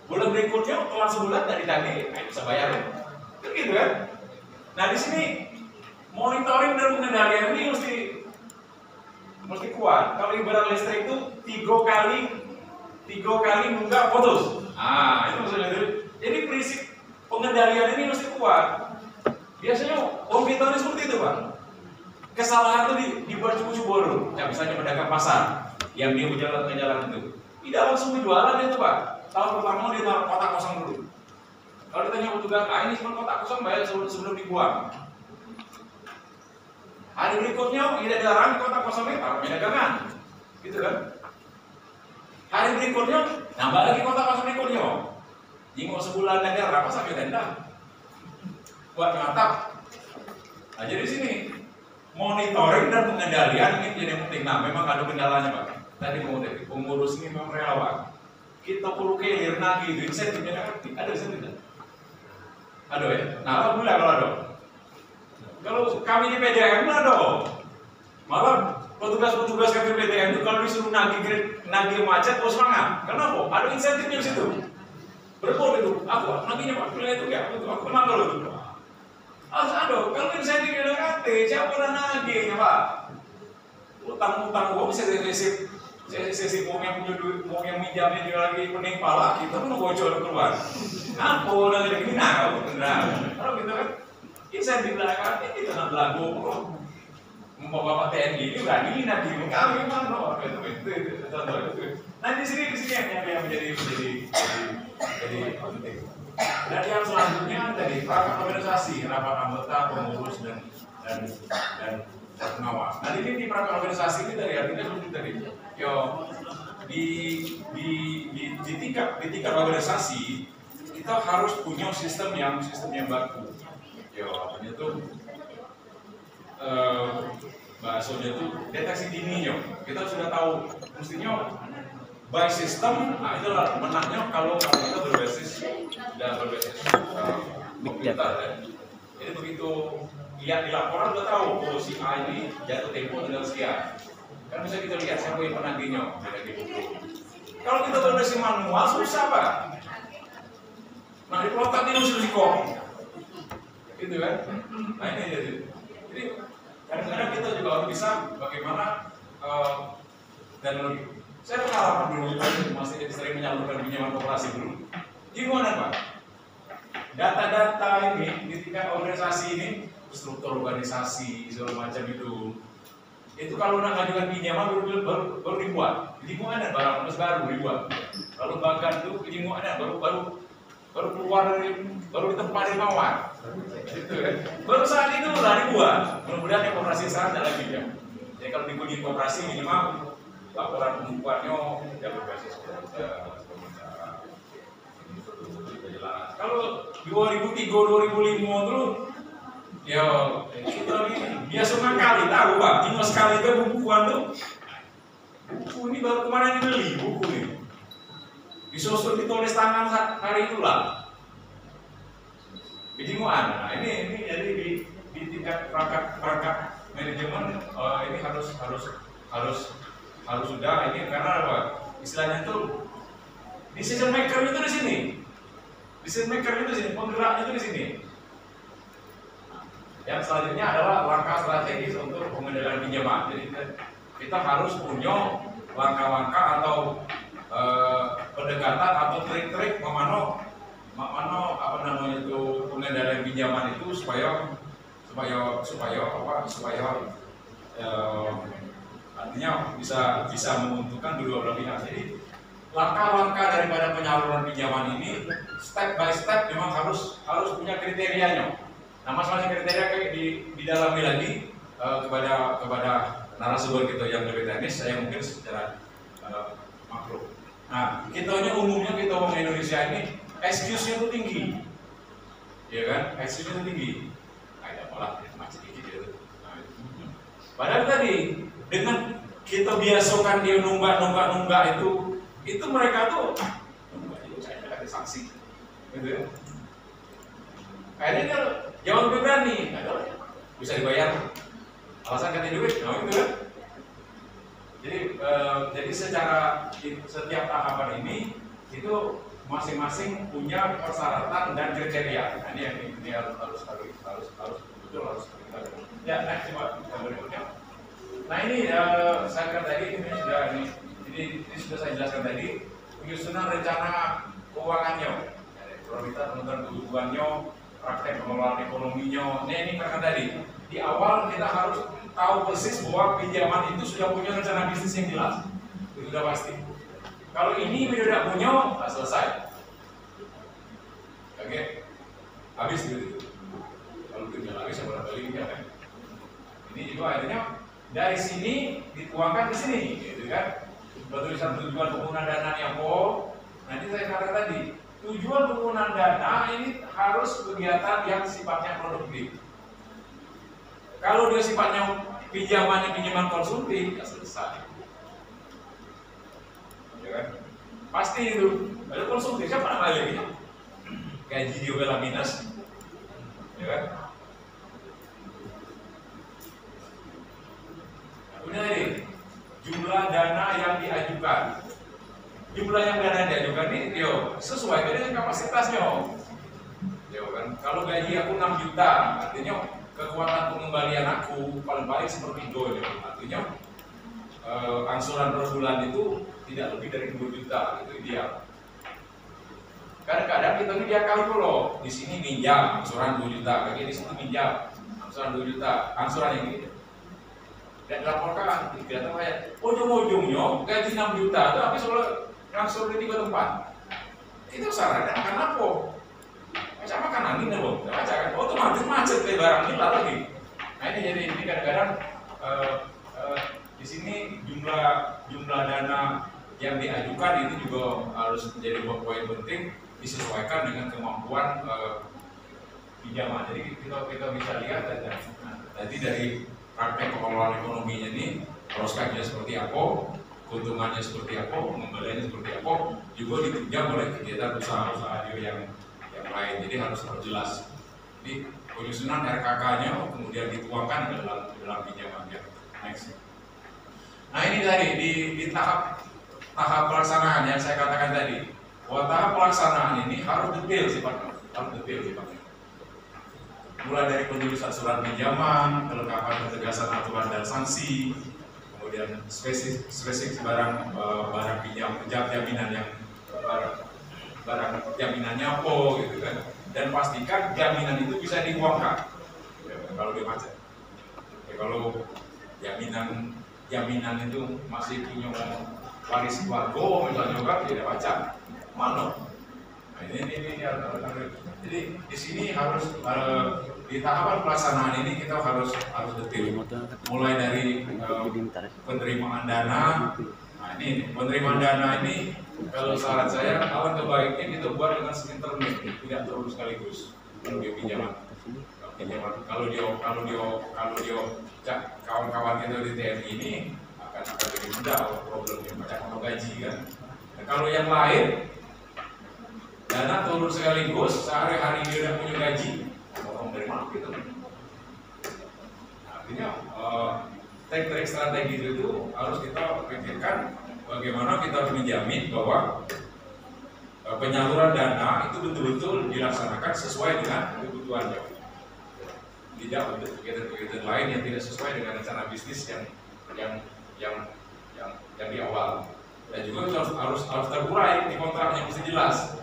Bulan berikutnya telah sebulan dari tadi, bisa bayarin. Kan gitu kan? Nah di sini monitoring dan pengendalian ini mesti kuat. Kalau ibarat listrik itu 3 kali nunggak putus. Ah itu maksudnya itu. Jadi prinsip pengendalian ini mesti kuat. Biasanya orang kita ini seperti itu Pak. Kesalahan itu dibuat cukup dulu. Ya misalnya pedagang pasar yang dia berjalan ke jalan itu, tidak langsung jualan itu Pak. Tahun pertama dia taruh kotak kosong dulu. Kalau ditanya petugas, ini cuma kotak kosong bayar sebelum dibuang. Hari berikutnya tidak dilarang kotak kosongnya taruh di dagangan, gitu kan? Hari berikutnya nambah lagi kotak kosong berikutnya. Jinggo sebulan negara berapa sampai denda? Buat ngatap. Nah jadi sini monitoring dan pengendalian ini jadi penting. Nah memang ada kendalanya Pak. Tadi mau pengurus ini memang relawan. Kita perlu kelir nagih itu insentifnya ngerti. Ada insentifnya? Ada ya? Nah alhamdulillah kalau ada. Kalau kami di PDM ada. Malah petugas-petugas kami di PDM itu kalau disuruh nagih macet terus semangat. Kenapa? Ada insentifnya di situ. Berbeda itu. Aku nagihnya Pak. Pilih itu ya. Aku menang kalau itu. Aduh, kalau insentifnya udah kate, siapa yang nagihnya Pak? Utang-utang gua bisa sesi mau yang punya duit, mau yang minjamnya dia lagi pening pala, kita pun bocor keluar. Apa udah jadi gini, nah, kalau kita kan insentif belakang ini kita nak belagu, mau bapak TNI ini berani nanti kami mana, itu contoh itu. Nah di sini yang menjadi penting. Dan yang selanjutnya tadi rapat organisasi, rapat anggota, pengurus dan pengawas. Nah ini di perangkat organisasi ini dari artinya seperti tadi. Yo di tingkat organisasi kita harus punya sistem yang baku. Yo itu bahasanya itu deteksi dini yo. Kita sudah tahu mestinya by system. Nah itulah menangnya kalau kita berbasis komputer ya. Jadi begitu lihat di laporan udah tahu oh si A ini jatuh tempo dengan sekian. Kan bisa kita lihat siapa yang penagihnya. Kalau kita berbasis manual susah Pak. Nah di pelotak ini harus dikong, gitu kan? Nah ini jadi kadang-kadang kita juga harus bisa bagaimana dan saya pengalaman dulu masih sering menyalurkan pinjaman koperasi dulu. Gimana Pak? Data-data ini di tingkat organisasi ini struktur organisasi segala macam itu kalau nak ngajukan pinjaman baru dibuat. Ada barang baru dibuat. Kalau bahkan itu ada baru keluar baru ditempati mawar. Gitu kan. Baru saat itu lah dibuat. Mudah-mudahan yang koperasi sekarang tidak lagi ya. Jadi kalau dikunjungi koperasi minimal laporan pembukuannya ya berbasis jelas. Kalau 2003 2005 dulu ya kita biasa kali tahu Pak, cuma sekali itu bukuan tuh. Buku ini baru kemarin dibeli buku ini. disusun ditulis tangan hari itulah. Kejimuan. Nah ini jadi di tingkat perangkat manajemen ini harus sudah ini karena apa? Istilahnya itu decision maker itu di sini. Decision maker itu di sini, penggeraknya itu di sini. Yang selanjutnya adalah langkah strategis untuk pengendalian pinjaman. Jadi kita harus punya langkah-langkah atau pendekatan atau trik-trik memano apa namanya itu pengendalian pinjaman itu supaya artinya bisa menguntungkan kedua belah pihak. Jadi langkah-langkah daripada penyaluran pinjaman ini step by step memang harus punya kriterianya. Nah, masing-masing kriteria kayak didalami lagi kepada narasumber kita yang lebih teknis, saya mungkin secara makro. Nah, umumnya kita orang Indonesia ini excuse-nya itu tinggi, ya kan? Excuse-nya itu tinggi. Kayak malah macam gitu. Padahal tadi dengan kita biasakan dia nunggak itu mereka tuh nunggak itu saya ada sanksi, gitu ya. Kayaknya kan jauh lebih berani, bisa dibayar. Alasan ganti duit, nah itu kan. Jadi secara setiap tahapan ini itu masing-masing punya persyaratan dan kriteria. Nah, ini harus betul harus kita. Ya, next coba berikutnya. Nah ini saya kira tadi ini sudah saya jelaskan tadi penyusunan rencana keuangannya, prioritas penentuan kebutuhannya, praktek pengelolaan ekonominya. Nah ini karena tadi di awal kita harus tahu persis bahwa pinjaman itu sudah punya rencana bisnis yang jelas, itu sudah pasti. Kalau ini tidak punya, nggak selesai. Oke, habis gitu. Kalau tidak habis, ya barangkali ya kan. Ini juga akhirnya dari sini dituangkan ke sini, gitu kan? Tulisan tujuan penggunaan dana yang nanti saya katakan tadi tujuan penggunaan dana ini harus kegiatan yang sifatnya produktif. Kalau dia sifatnya pinjaman konsumtif, ya selesai. Ya kan? Pasti itu. Ada konsumtif, siapa nama lagi? Gaji dia bela minus. Ya kan? Kemudian ini jumlah dana yang diajukan. Jumlah yang dana yang diajukan ini, sesuai dengan kapasitasnya. Ya kan? Kalau gaji aku 6 juta, artinya kekuatan pengembalian aku paling seperti itu. Artinya angsuran per bulan itu tidak lebih dari 2 juta, itu ideal. Kadang-kadang kita ini diakali loh, di sini minjam angsuran 2 juta, lagi di situ minjam angsuran 2 juta, angsuran yang ini. Dan dilaporkan, tidak tahu ya, ujung-ujungnya gaji 6 juta, tapi soal langsung di 3 tempat. Itu sarannya karena apa? Sama kan angin ya bang, kan otomatis macet kayak barang ini lagi. Nah ini kadang-kadang di sini jumlah dana yang diajukan itu juga harus menjadi poin penting, disesuaikan dengan kemampuan pinjaman. Jadi kita bisa lihat tadi dari praktek pengelolaan ekonominya ini prospeknya seperti apa, keuntungannya seperti apa, pengembaliannya seperti apa, juga ditunjang oleh kegiatan usaha-usaha yang lain. Jadi harus jelas. Jadi penyusunan RKK-nya kemudian dituangkan dalam pinjamannya. Next. Nah ini tadi di tahap pelaksanaan yang saya katakan tadi, bahwa tahap pelaksanaan ini harus detail sifatnya, mulai dari penulisan surat pinjaman, kelengkapan ketegasan aturan dan sanksi, kemudian spesifik barang jaminan yang barang jaminannya apa gitu kan, dan pastikan jaminan itu bisa diuangkan kalau dia macet. Kalau jaminan itu masih punya waris keluarga misalnya kan tidak baca mana. Nah, ini jadi di sini harus di tahapan pelaksanaan ini kita harus detail, mulai dari penerimaan dana. Nah ini penerimaan dana ini kalau saran saya alangkah baiknya kita buat dengan internet, tidak terlalu sekaligus. Kalau dia pinjaman, kalau dia kawan-kawan kita di TNI ini akan lebih mudah problemnya macam gaji kan. Nah, kalau yang lain dana turun sekaligus, sehari-hari dia udah punya gaji, potong dari mana gitu. Artinya trik-trik strategi itu harus kita pikirkan bagaimana kita harus menjamin bahwa penyaluran dana itu betul-betul dilaksanakan sesuai dengan kebutuhannya, tidak untuk kegiatan-kegiatan lain yang tidak sesuai dengan rencana bisnis yang di awal. Dan juga itu harus terurai di kontraknya, mesti jelas.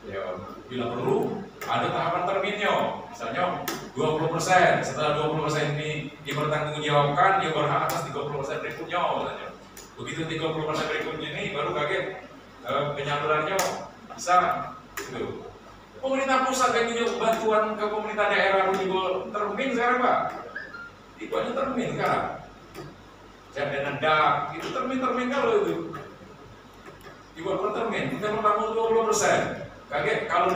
Ya, bila perlu ada tahapan terminnya, misalnya 20%. Setelah 20% ini dipertanggungjawabkan, dia berhak atas 30% berikutnya. Misalnya. Begitu 30% berikutnya ini baru kaget penyalurannya bisa. Gitu. Pemerintah pusat kan juga bantuan ke pemerintah daerah juga termin sekarang Pak. Itu aja termin sekarang. Dana DAP itu termin kalau itu. Dibuat per termin, kita menanggung 20%. Kaget kalau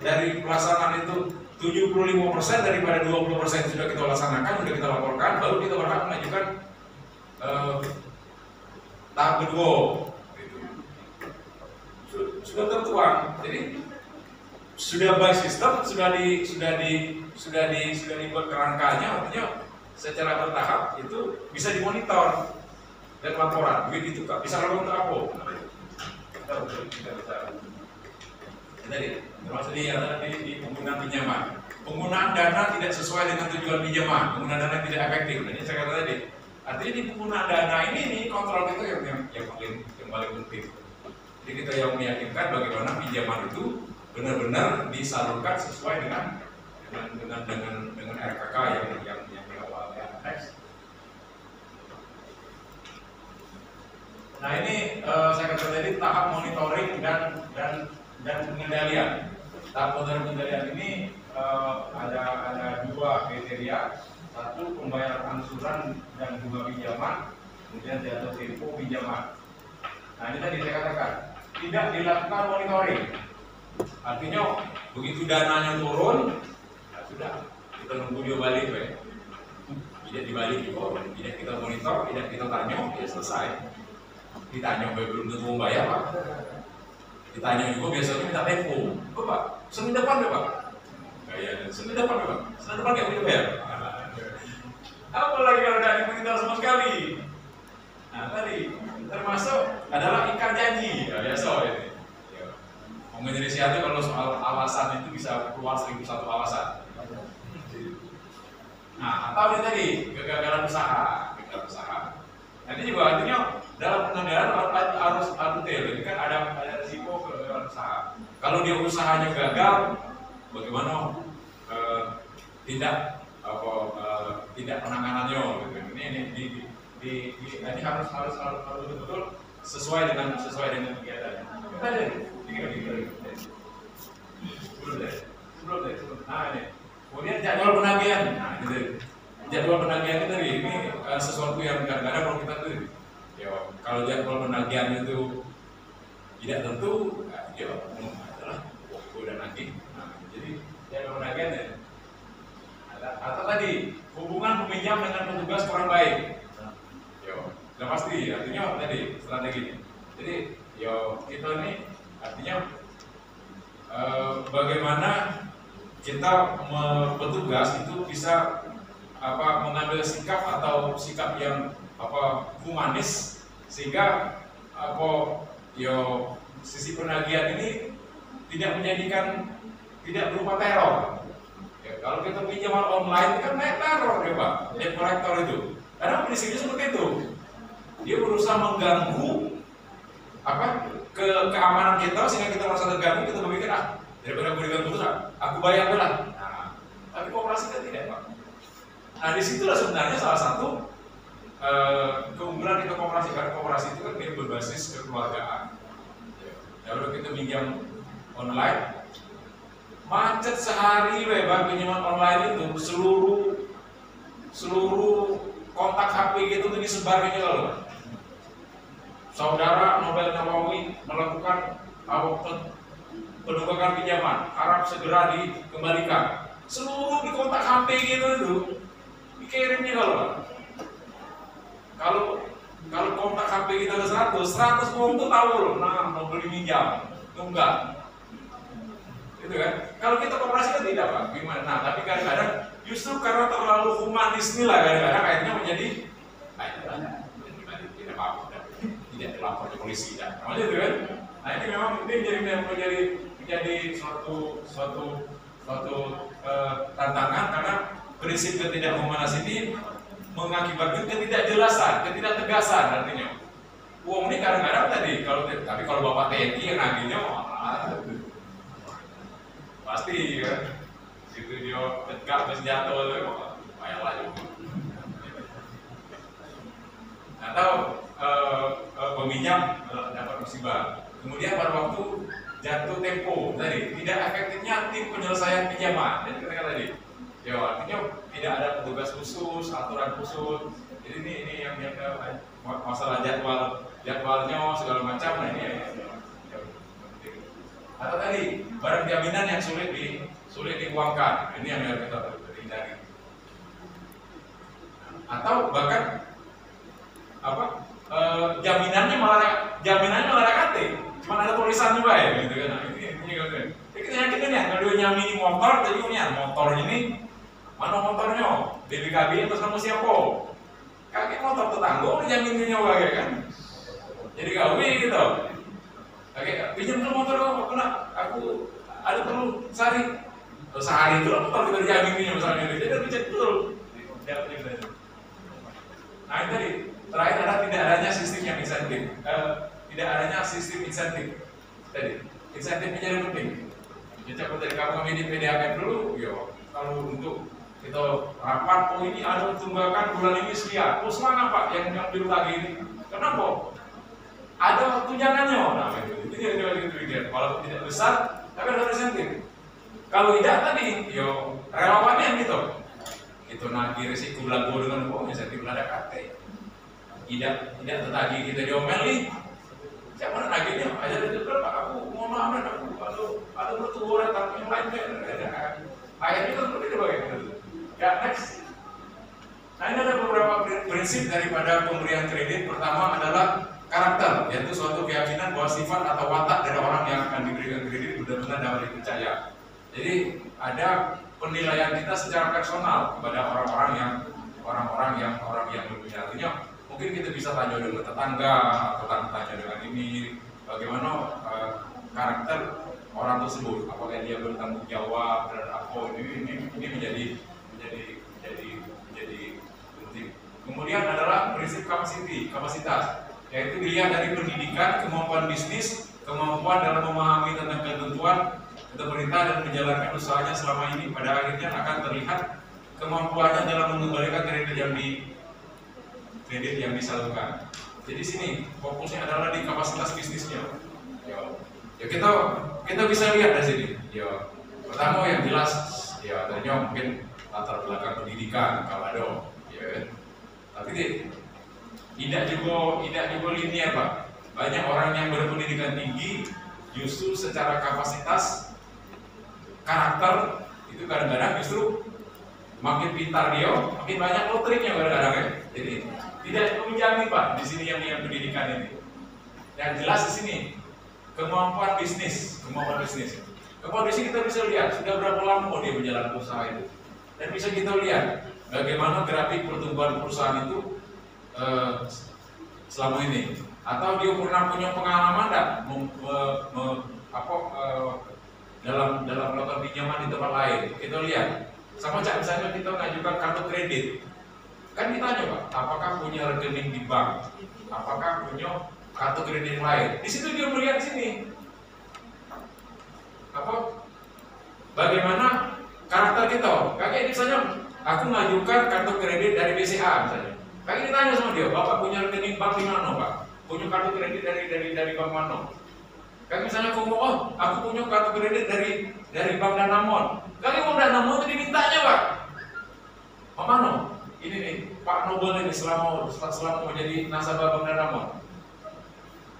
dari pelaksanaan itu 75% daripada 20% sudah kita laksanakan, sudah kita laporkan, baru kita berhak mengajukan tahap kedua. Gitu. Sudah tertuang, jadi sudah by system, sudah dibuat kerangkanya, artinya secara bertahap itu bisa dimonitor dan laporan. Begitu Kak, bisa lakukan untuk apa? Kita bisa. Tadi termasuk di penggunaan pinjaman. Penggunaan dana tidak sesuai dengan tujuan pinjaman, penggunaan dana tidak efektif. Jadi saya kata tadi, artinya di penggunaan dana ini kontrol itu yang paling penting. Jadi kita yang meyakinkan bagaimana pinjaman itu benar-benar disalurkan sesuai dengan RKK yang di awal. Next. Nah ini saya katakan tadi tahap monitoring dan pengendalian. Tahap monitoring pengendalian ini ada dua kriteria. Satu, pembayaran angsuran dan bunga pinjaman, kemudian jatuh tempo pinjaman. Nah ini tadi saya katakan tidak dilakukan monitoring. Artinya begitu dananya turun, ya sudah kita nunggu dia balik, tidak dibalik juga, tidak kita monitor, tidak kita tanya, ya selesai. Ditanya belum tentu membayar Pak. Ditanya juga biasanya minta tempo. Pak, Senin depan ya Pak? Kayak Senin depan ya Pak? Senin depan nggak bisa bayar. Apalagi kalau tidak diminta sama sekali. Nah tadi termasuk adalah ingkar janji. Ya biasa ini. Ngomongin Indonesia itu kalau soal alasan itu bisa keluar 1001 alasan. Nah atau ini tadi kegagalan usaha. Nanti juga artinya dalam pengendalian harus detail. Ini kan ada risiko kegagalan usaha. Kalau dia usahanya gagal, bagaimana tidak penanganannya? Ini harus betul-betul sesuai dengan kegiatannya. Kita sebelum deh. Nah ini. Kemudian jadwal penagihan. Nah ini jadwal penagihan itu ini sesuatu yang kadang-kadang kalau kita tuh ya kalau jadwal penagihan itu tidak tentu ya adalah udah nagih. Nah, jadi jadwal penagihan ya atau tadi hubungan peminjam dengan petugas kurang baik. Yo, sudah pasti artinya tadi strategi. Jadi yo kita ini artinya bagaimana kita petugas itu bisa mengambil sikap atau sikap yang humanis sehingga sisi penagihan ini tidak berupa teror. Ya, kalau kita pinjaman online kan naik teror ya Pak, debt collector itu. Karena prinsipnya seperti itu. Dia berusaha mengganggu keamanan kita sehingga kita merasa terganggu, kita berpikir daripada gue diganggu terus aku bayar lah. Nah, tapi koperasi kan tidak Pak. Nah disitulah sebenarnya salah satu keunggulan kita koperasi, karena koperasi itu kan dia berbasis kekeluargaan. Kalau kita pinjam online, macet sehari Bang, pinjaman online itu seluruh kontak HP gitu tuh disebar gitu loh. Saudara Nobel Nawawi melakukan penunggakan pinjaman, harap segera dikembalikan. Seluruh di kontak HP gitu itu dikirimnya kalau kontak HP kita ada 100 orang tuh tahu loh, nah mau beli minjam, enggak. gitu kan? Kalau kita koperasi kan tidak Pak, gimana? Nah, tapi kadang-kadang justru karena terlalu humanis inilah kadang-kadang akhirnya menjadi tidak apa-apa, tidak dilapor ke polisi dan namanya itu kan. Nah ini memang menjadi suatu tantangan karena prinsip ketidakhumanas ini mengakibatkan ketidakjelasan, ketidaktegasan artinya. Uang ini kadang-kadang tapi kalau Bapak TNI yang nagihnya pasti kan, itu dia tegak bersenjata itu payahlah juga. Atau peminjam dapat musibah. Kemudian pada waktu jatuh tempo tadi tidak efektifnya tim penyelesaian pinjaman. Jadi katakan tadi, ya artinya tidak ada petugas khusus, aturan khusus. Jadi ini yang masalah jadwalnya segala macam. Nah ini atau tadi barang jaminan yang sulit diuangkan. Ini yang harus kita hindari. Atau bahkan jaminannya malah kate, cuma ada tulisan juga ya gitu kan. Nah, ini kan. Jadi kita yakin nih kalau dia nyamini motor, jadi motor ini mana motornya? BBKB atas nama siapa? Kaki motor tetangga udah jamininnya wae kan. Jadi gawe gitu. Oke, pinjam dulu motor aku ada perlu sehari itu motor kita dijamininnya misalnya jadi kita cek dulu. Nah ini tadi terakhir adalah tidak adanya sistem yang insentif. Tidak adanya sistem insentif. Tadi insentif menjadi penting. Jadi dari kamu di PDAM dulu, yo kalau untuk kita rapat, oh ini ada tunggakan bulan ini sekian. Oh semangat Pak yang biru lagi ini. Kenapa? Ada tunjangannya. Nah itu yang dipikir. Walaupun tidak besar, tapi ada insentif. Kalau tidak tadi, yo relawannya gitu. Itu nagih risiko lagu dengan uang insentif ada kate. Tidak tertagih kita diomeli. Siapa nak nagihnya? Aja itu berapa? Aku mau maaf aku ada bertuah tapi yang lain kan. Akhirnya kan berbeda bagaimana? Ya next. Nah ini ada beberapa prinsip daripada pemberian kredit. Pertama adalah karakter, yaitu suatu keyakinan bahwa sifat atau watak dari orang yang akan diberikan kredit benar-benar dapat dipercaya. Jadi ada penilaian kita secara personal kepada orang-orang yang lebih artinya. Mungkin kita bisa tanya dengan tetangga atau tanya dengan ini bagaimana karakter orang tersebut, apakah dia bertanggung jawab dan apa ini menjadi penting. Kemudian adalah prinsip kapasitas, yaitu dilihat dari pendidikan, kemampuan bisnis, kemampuan dalam memahami tentang ketentuan pemerintah dan menjalankan usahanya selama ini. Pada akhirnya akan terlihat kemampuannya dalam mengembalikan kredit yang disalurkan. Jadi sini fokusnya adalah di kapasitas bisnisnya. Ya kita bisa lihat dari sini. Ya pertama yang jelas, ya ternyata mungkin latar belakang pendidikan kalau ada, ya. Tapi tidak juga linear Pak. Banyak orang yang berpendidikan tinggi justru secara kapasitas karakter itu kadang-kadang justru makin pintar dia, makin banyak lotriknya kadang-kadang ya. Jadi tidak menjamin Pak di sini yang pendidikan ini. Yang jelas di sini kemampuan bisnis. Kemampuan bisnis kita bisa lihat sudah berapa lama dia menjalankan usaha itu. Dan bisa kita lihat bagaimana grafik pertumbuhan perusahaan itu selama ini. Atau dia pernah punya pengalaman dalam melakukan pinjaman di tempat lain. Kita lihat. Sama misalnya kita mengajukan kartu kredit. Kan ditanya Pak, apakah punya rekening di bank? Apakah punya kartu kredit lain? Di situ dia melihat sini. Bagaimana karakter kita? Kayak misalnya aku mengajukan kartu kredit dari BCA misalnya. Kayak ditanya sama dia, Bapak punya rekening bank di mana Pak? Punya kartu kredit dari bank mana? Kayak misalnya aku punya kartu kredit dari bank Danamon. Kayak bank Danamon itu dimintanya Pak. Mana? Ini nih Pak Nobel ini selama menjadi nasabah Bank Danamon.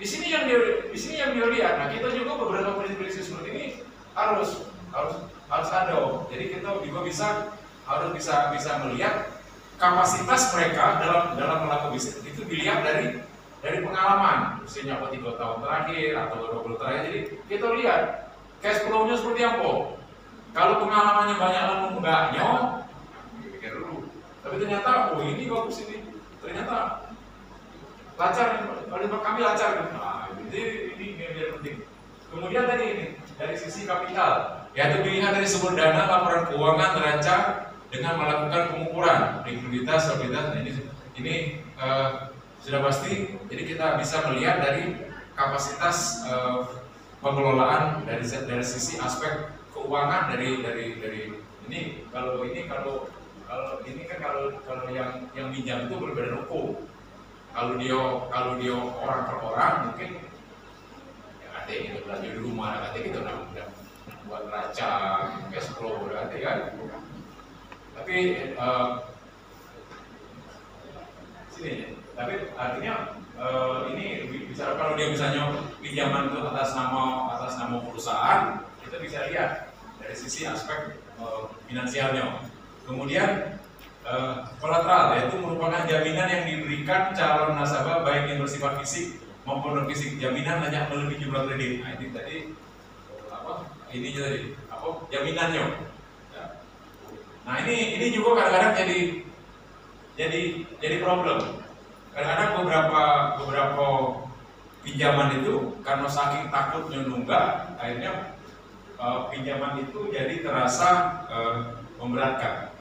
Di sini yang dia lihat. Nah kita juga beberapa prinsip seperti ini harus ada. Jadi kita juga harus bisa melihat kapasitas mereka dalam melakukan bisnis itu dilihat dari pengalaman usianya 3 tahun terakhir atau 20 tahun terakhir. Jadi kita lihat cash flow-nya seperti apa? Kalau pengalamannya banyak lalu enggaknya, pikir dulu. Tapi ternyata, oh ini bagus ini. Ternyata lancar, kalau kami lancar. Nah, ini yang penting. Kemudian tadi ini dari sisi kapital, yaitu pilihan dari sumber dana laporan keuangan terancang dengan melakukan pengukuran likuiditas, stabilitas. Nah, ini sudah pasti. Jadi kita bisa melihat dari kapasitas pengelolaan dari sisi aspek keuangan dari ini. Kalau ini kan kalau yang minjam itu berbeda hukum. Kalau dia orang per orang mungkin ya kata gitu belanja di rumah, kata gitu udah buat neraca cash flow berarti kan. Tapi sini, tapi artinya ini bicara kalau dia misalnya pinjaman itu atas nama perusahaan, kita bisa lihat dari sisi aspek finansialnya. Kemudian kolateral, yaitu merupakan jaminan yang diberikan calon nasabah baik yang bersifat fisik maupun non fisik. Jaminan hanya melebihi jumlah kredit. Nah, ini tadi ini tadi jaminannya. Nah, ini juga kadang-kadang jadi problem. Kadang-kadang beberapa pinjaman itu karena saking takutnya nunggak, akhirnya pinjaman itu jadi terasa memberatkan.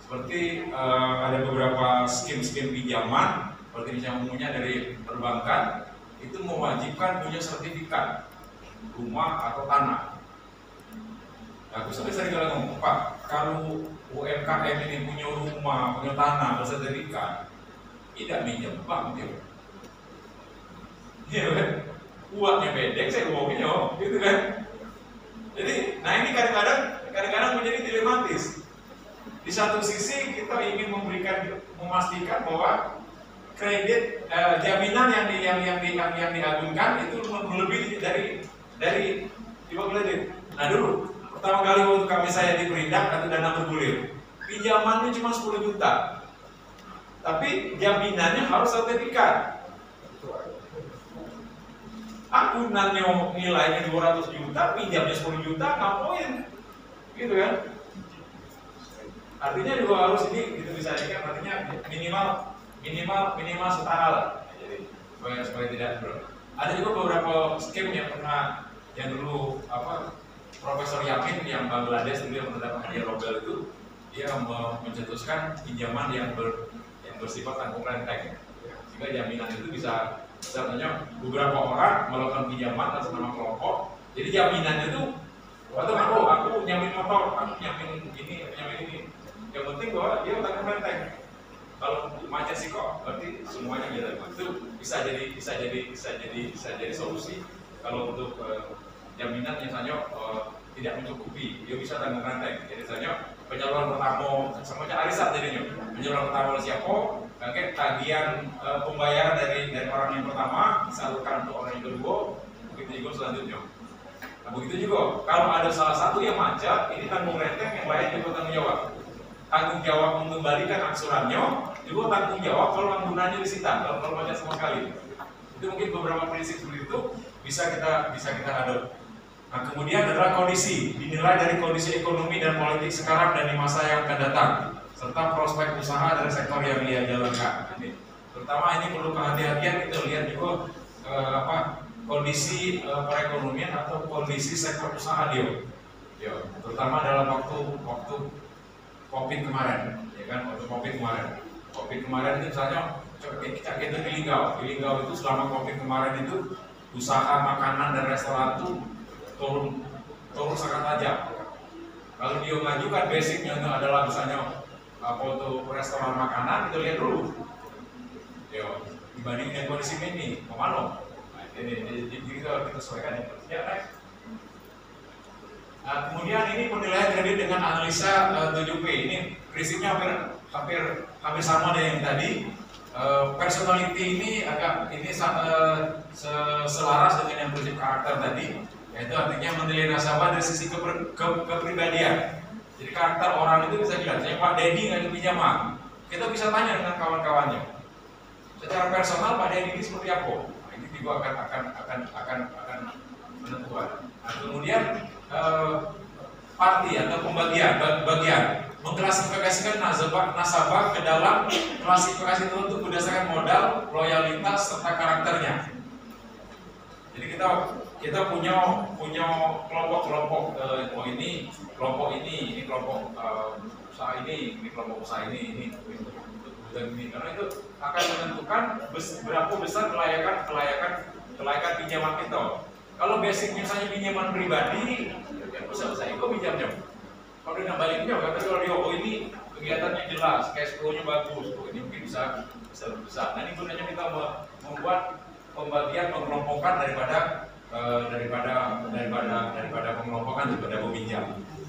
Seperti ada beberapa skim pinjaman, seperti misalnya umumnya dari perbankan, itu mewajibkan punya sertifikat rumah atau tanah. Aku sering ngomong, Pak, kalau UMKM ini punya rumah, punya tanah, bersertifikat, tidak minjem bank dia. Iya kan? Uangnya bedek, saya uangnya, gitu kan? Jadi, nah ini kadang-kadang menjadi dilematis. Di satu sisi kita ingin memastikan bahwa kredit jaminan yang diagunkan itu lebih dari dua kredit. Nah dulu pertama kali waktu saya di Perindak atau dana bergulir, pinjamannya cuma 10 juta, tapi jaminannya harus sertifikat. Akunannya nilainya 200 juta, pinjamnya 10 juta, ngapain? Gitu kan? Artinya juga harus ini gitu bisa kan, artinya minimal setara lah. Jadi supaya tidak ada juga beberapa skim yang dulu Profesor Yamin yang Bangladesh dulu yang mendapat hadiah Nobel itu, dia mencetuskan pinjaman yang bersifat tanggung renteng, sehingga jaminan itu bisa sebenarnya beberapa orang melakukan pinjaman atas nama kelompok. Jadi jaminannya itu aku nyamin motor, aku nyamin ini. Yang penting bahwa dia tanggung renteng. Kalau macet sih kok, berarti semuanya gitu. Itu bisa jadi solusi. Kalau untuk jaminan misalnya tidak mencukupi, dia bisa tanggung renteng. Jadi misalnya penyaluran pertama, semuanya arisan jadinya. Penyaluran pertama oleh siapa, tagihan pembayaran dari orang yang pertama disalurkan untuk orang yang kedua, begitu juga selanjutnya. Nah begitu juga, kalau ada salah satu yang macet, ini tanggung renteng, yang lain juga tanggung jawab. Tanggung jawab mengembalikan angsurannya, juga tanggung jawab kalau anggunannya disita, kalau macet sama sekali. Itu mungkin beberapa prinsip seperti itu bisa kita hadap. Nah kemudian adalah kondisi, dinilai dari kondisi ekonomi dan politik sekarang dan di masa yang akan datang, serta prospek usaha dari sektor yang ia jalankan. Terutama ini perlu kehati-hatian, kita lihat juga kondisi perekonomian atau kondisi sektor usaha dia. Terutama dalam waktu COVID kemarin, ya kan? Waktu COVID kemarin itu misalnya kita di Linggau itu selama COVID kemarin itu usaha makanan dan restoran itu turun sangat tajam. Kalau dia mengajukan basicnya itu adalah misalnya untuk restoran makanan, kita lihat dulu. Dibanding dengan kondisi ini, kemana? Nah, ini kita sesuaikan ya. Next. Nah, kemudian ini penilaian kredit dengan analisa 7P. Ini prinsipnya hampir sama dengan yang tadi. Personality ini selaras dengan yang prinsip karakter tadi, yaitu artinya menilai nasabah dari sisi kepribadian. Jadi karakter orang itu bisa dilihat. Saya Pak Dedi nggak pinjaman, kita bisa tanya dengan kawan-kawannya. Secara personal Pak Dedi ini seperti apa? Nah, ini juga akan penentuan. Nah, kemudian parti atau bagian mengklasifikasikan nasabah ke dalam klasifikasi tertentu berdasarkan modal, loyalitas serta karakternya. Jadi kita punya kelompok-kelompok, ini kelompok ini kelompok usaha ini kelompok usaha ini untuk kebutuhan ini, karena itu akan menentukan berapa besar kelayakan pinjaman kita. Kalau basicnya misalnya pinjaman pribadi, ya usah itu pinjamnya. Kalau dia baliknya, kata kalau dia ini kegiatannya jelas, cash flow-nya bagus, ini mungkin bisa besar. Nah ini gunanya kita membuat pembagian pengelompokan daripada pengelompokan daripada peminjam.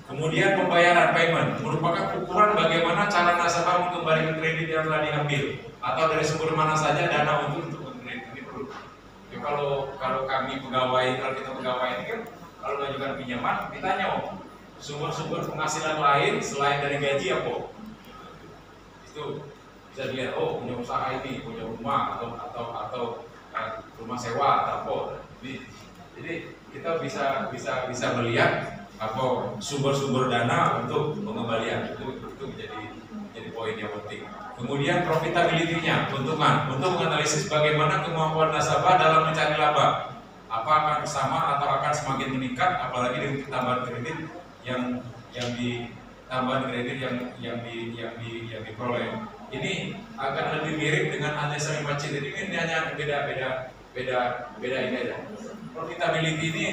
Kemudian pembayaran payment merupakan ukuran bagaimana cara nasabah mengembalikan kredit yang telah diambil atau dari sumber mana saja dana untuk kredit ini perlu. Ya, kalau kami pegawai, kalau kita pegawai ini kan kalau mengajukan pinjaman ditanya sumber-sumber penghasilan lain selain dari gaji apa? Itu bisa dilihat, punya usaha ini, punya rumah atau rumah sewa atau apa. Jadi kita bisa melihat apa sumber-sumber dana untuk pengembalian itu menjadi poin yang penting. Kemudian profitability-nya, keuntungan untuk menganalisis bagaimana kemampuan nasabah dalam mencari laba. Apa akan sama atau akan semakin meningkat, apalagi dengan tambahan kredit yang diperoleh. Ini akan lebih mirip dengan analisa macet. Jadi ini hanya beda ini aja. Profitability ini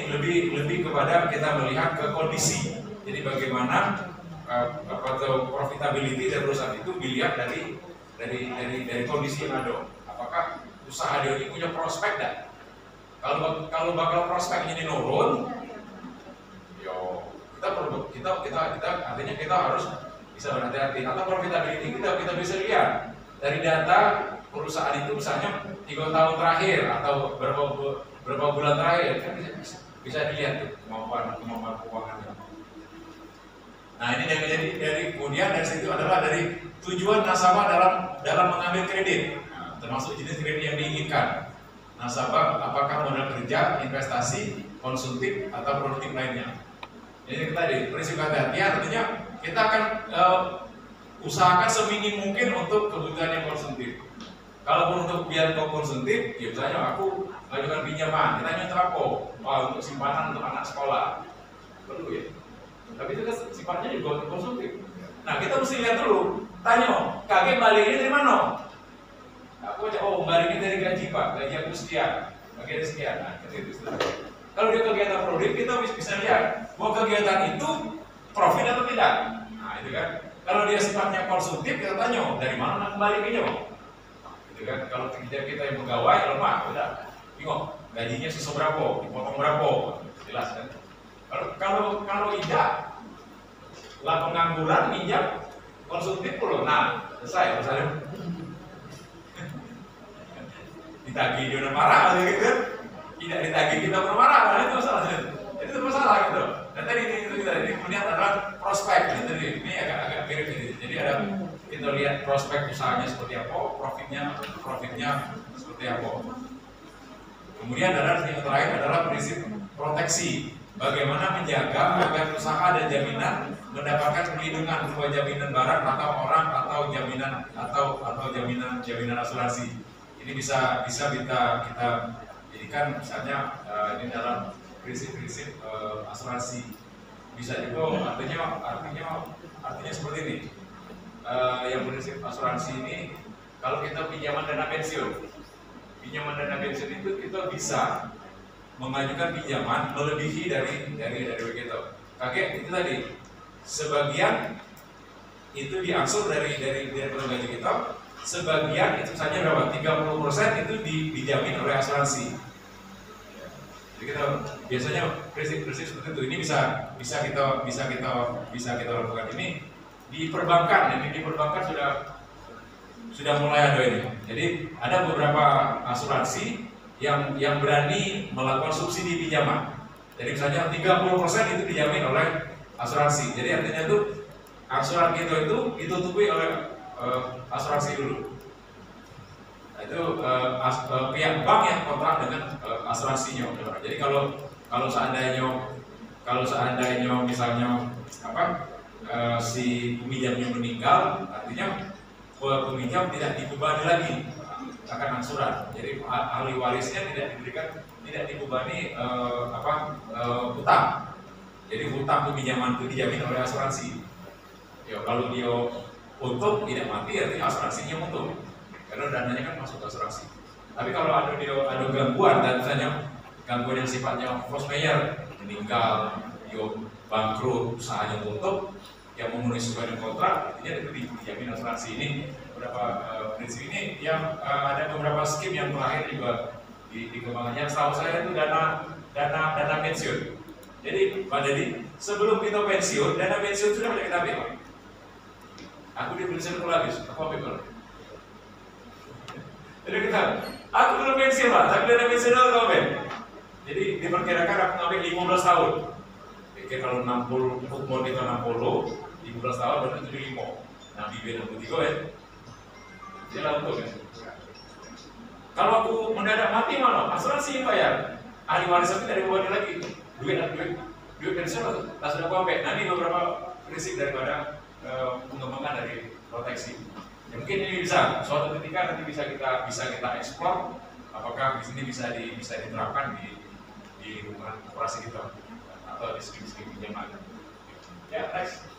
lebih kepada kita melihat ke kondisi. Jadi bagaimana profitability dari perusahaan itu dilihat dari kondisi yang ada. Apakah usaha dia ini punya prospek dan kalau bakal prospeknya ini nurun, kita artinya kita harus bisa berhati-hati. Atau profitability kita bisa lihat dari data perusahaan itu misalnya 3 tahun terakhir atau berapa bulan terakhir kan bisa dilihat tuh kemampuan keuangannya. Nah ini dari kemudian dari situ adalah dari tujuan nasabah dalam mengambil kredit, termasuk jenis kredit yang diinginkan. Nasabah apakah modal kerja, investasi, konsumtif atau produktif lainnya. Jadi tadi prinsip hati-hati artinya kita akan usahakan seminim mungkin untuk kebutuhan yang konsumtif. Kalaupun untuk biar konsumtif, ya misalnya aku mengajukan pinjaman, kita nyetor apa? Untuk simpanan untuk anak sekolah, perlu ya. Tapi itu kan sifatnya juga untuk konsumtif. Nah kita mesti lihat dulu, tanya, kakek baliknya dari mana? Aku aja, baliknya dari gaji pak, gaji aku sekian, bagian sekian. Nah itu. Kalau dia kegiatan produktif, kita bisa lihat bahwa kegiatan itu profit atau tidak. Nah itu kan. Kalau dia sifatnya konsumtif, kita tanya, dari mana kembalinya? Gitu kan? Kalau kita yang pegawai lemah, udah bingung gajinya seberapa, dipotong berapa, jelas kan? Kalau tidak, lah pengangguran minjam konsumtif puluh, nah selesai misalnya ditagih dia udah marah gitu kan? Tidak ditagih kita udah marah, nah itu masalahnya. Itu masalah gitu. Dan tadi ini kemudian adalah prospek, gitu. Ini agak mirip ini. Jadi ada kita lihat prospek usahanya seperti apa, profitnya seperti apa. Kemudian yang terakhir adalah prinsip proteksi. Bagaimana menjaga agar usaha dan jaminan mendapatkan perlindungan berupa jaminan barang atau orang atau jaminan asuransi. Ini bisa kita jadikan misalnya ini dalam prinsip-prinsip asuransi. Bisa juga artinya seperti ini. Yang prinsip asuransi ini kalau kita pinjaman dana pensiun itu kita bisa mengajukan pinjaman melebihi dari kita. Kakek itu tadi sebagian itu diangsur dari gaji kita, sebagian itu saja berapa? 30% itu dijamin oleh asuransi. Jadi kita biasanya prinsip seperti itu. Ini bisa kita lakukan ini. Di perbankan sudah mulai ada ini. Jadi ada beberapa asuransi yang berani melakukan subsidi pinjaman. Jadi misalnya 30% itu dijamin oleh asuransi. Jadi artinya itu asuransi itu ditutupi oleh asuransi dulu. Nah, itu pihak bank yang kontrak dengan asuransinya. Jadi kalau kalau seandainya misalnya si peminjamnya meninggal, artinya peminjam tidak dibebani lagi akan angsuran. Jadi ahli warisnya tidak dibebani hutang. Jadi hutang peminjaman itu dijamin oleh asuransi. Ya, kalau dia untung tidak mati, artinya asuransinya untung karena dananya kan masuk ke asuransi. Tapi kalau ada gangguan, dan misalnya gangguan yang sifatnya force majeure, meninggal, dia bangkrut, usahanya tutup, yang memenuhi sesuai dengan kontrak, artinya itu dijamin asuransi. Ini beberapa prinsip ini yang ada beberapa skim yang terakhir juga dikembangkan. Yang setahu saya itu dana pensiun. Jadi Pak Dedi, sebelum kita pensiun, dana pensiun sudah banyak kita ambil. Aku di pensiun itu habis, aku ambil. Jadi kita, aku belum pensiun Pak, tapi dana pensiun itu aku ambil. Jadi diperkirakan aku ngambil 15 tahun. Pikir kalau 60, umur kita 60, 15 tahun berarti 75. Nah, bibir 63 ya. Dia langsung kan. Kalau aku mendadak mati mana? Asuransi yang bayar. Ahli waris aku tidak dibebani lagi. Duit pensiun tak sudah aku ambil. Nah, ini beberapa prinsip daripada pengembangan dari proteksi. Ya, mungkin ini bisa suatu ketika nanti bisa kita eksplor apakah di sini bisa diterapkan di hubungan operasi kita atau di segi pinjaman. Ya, next.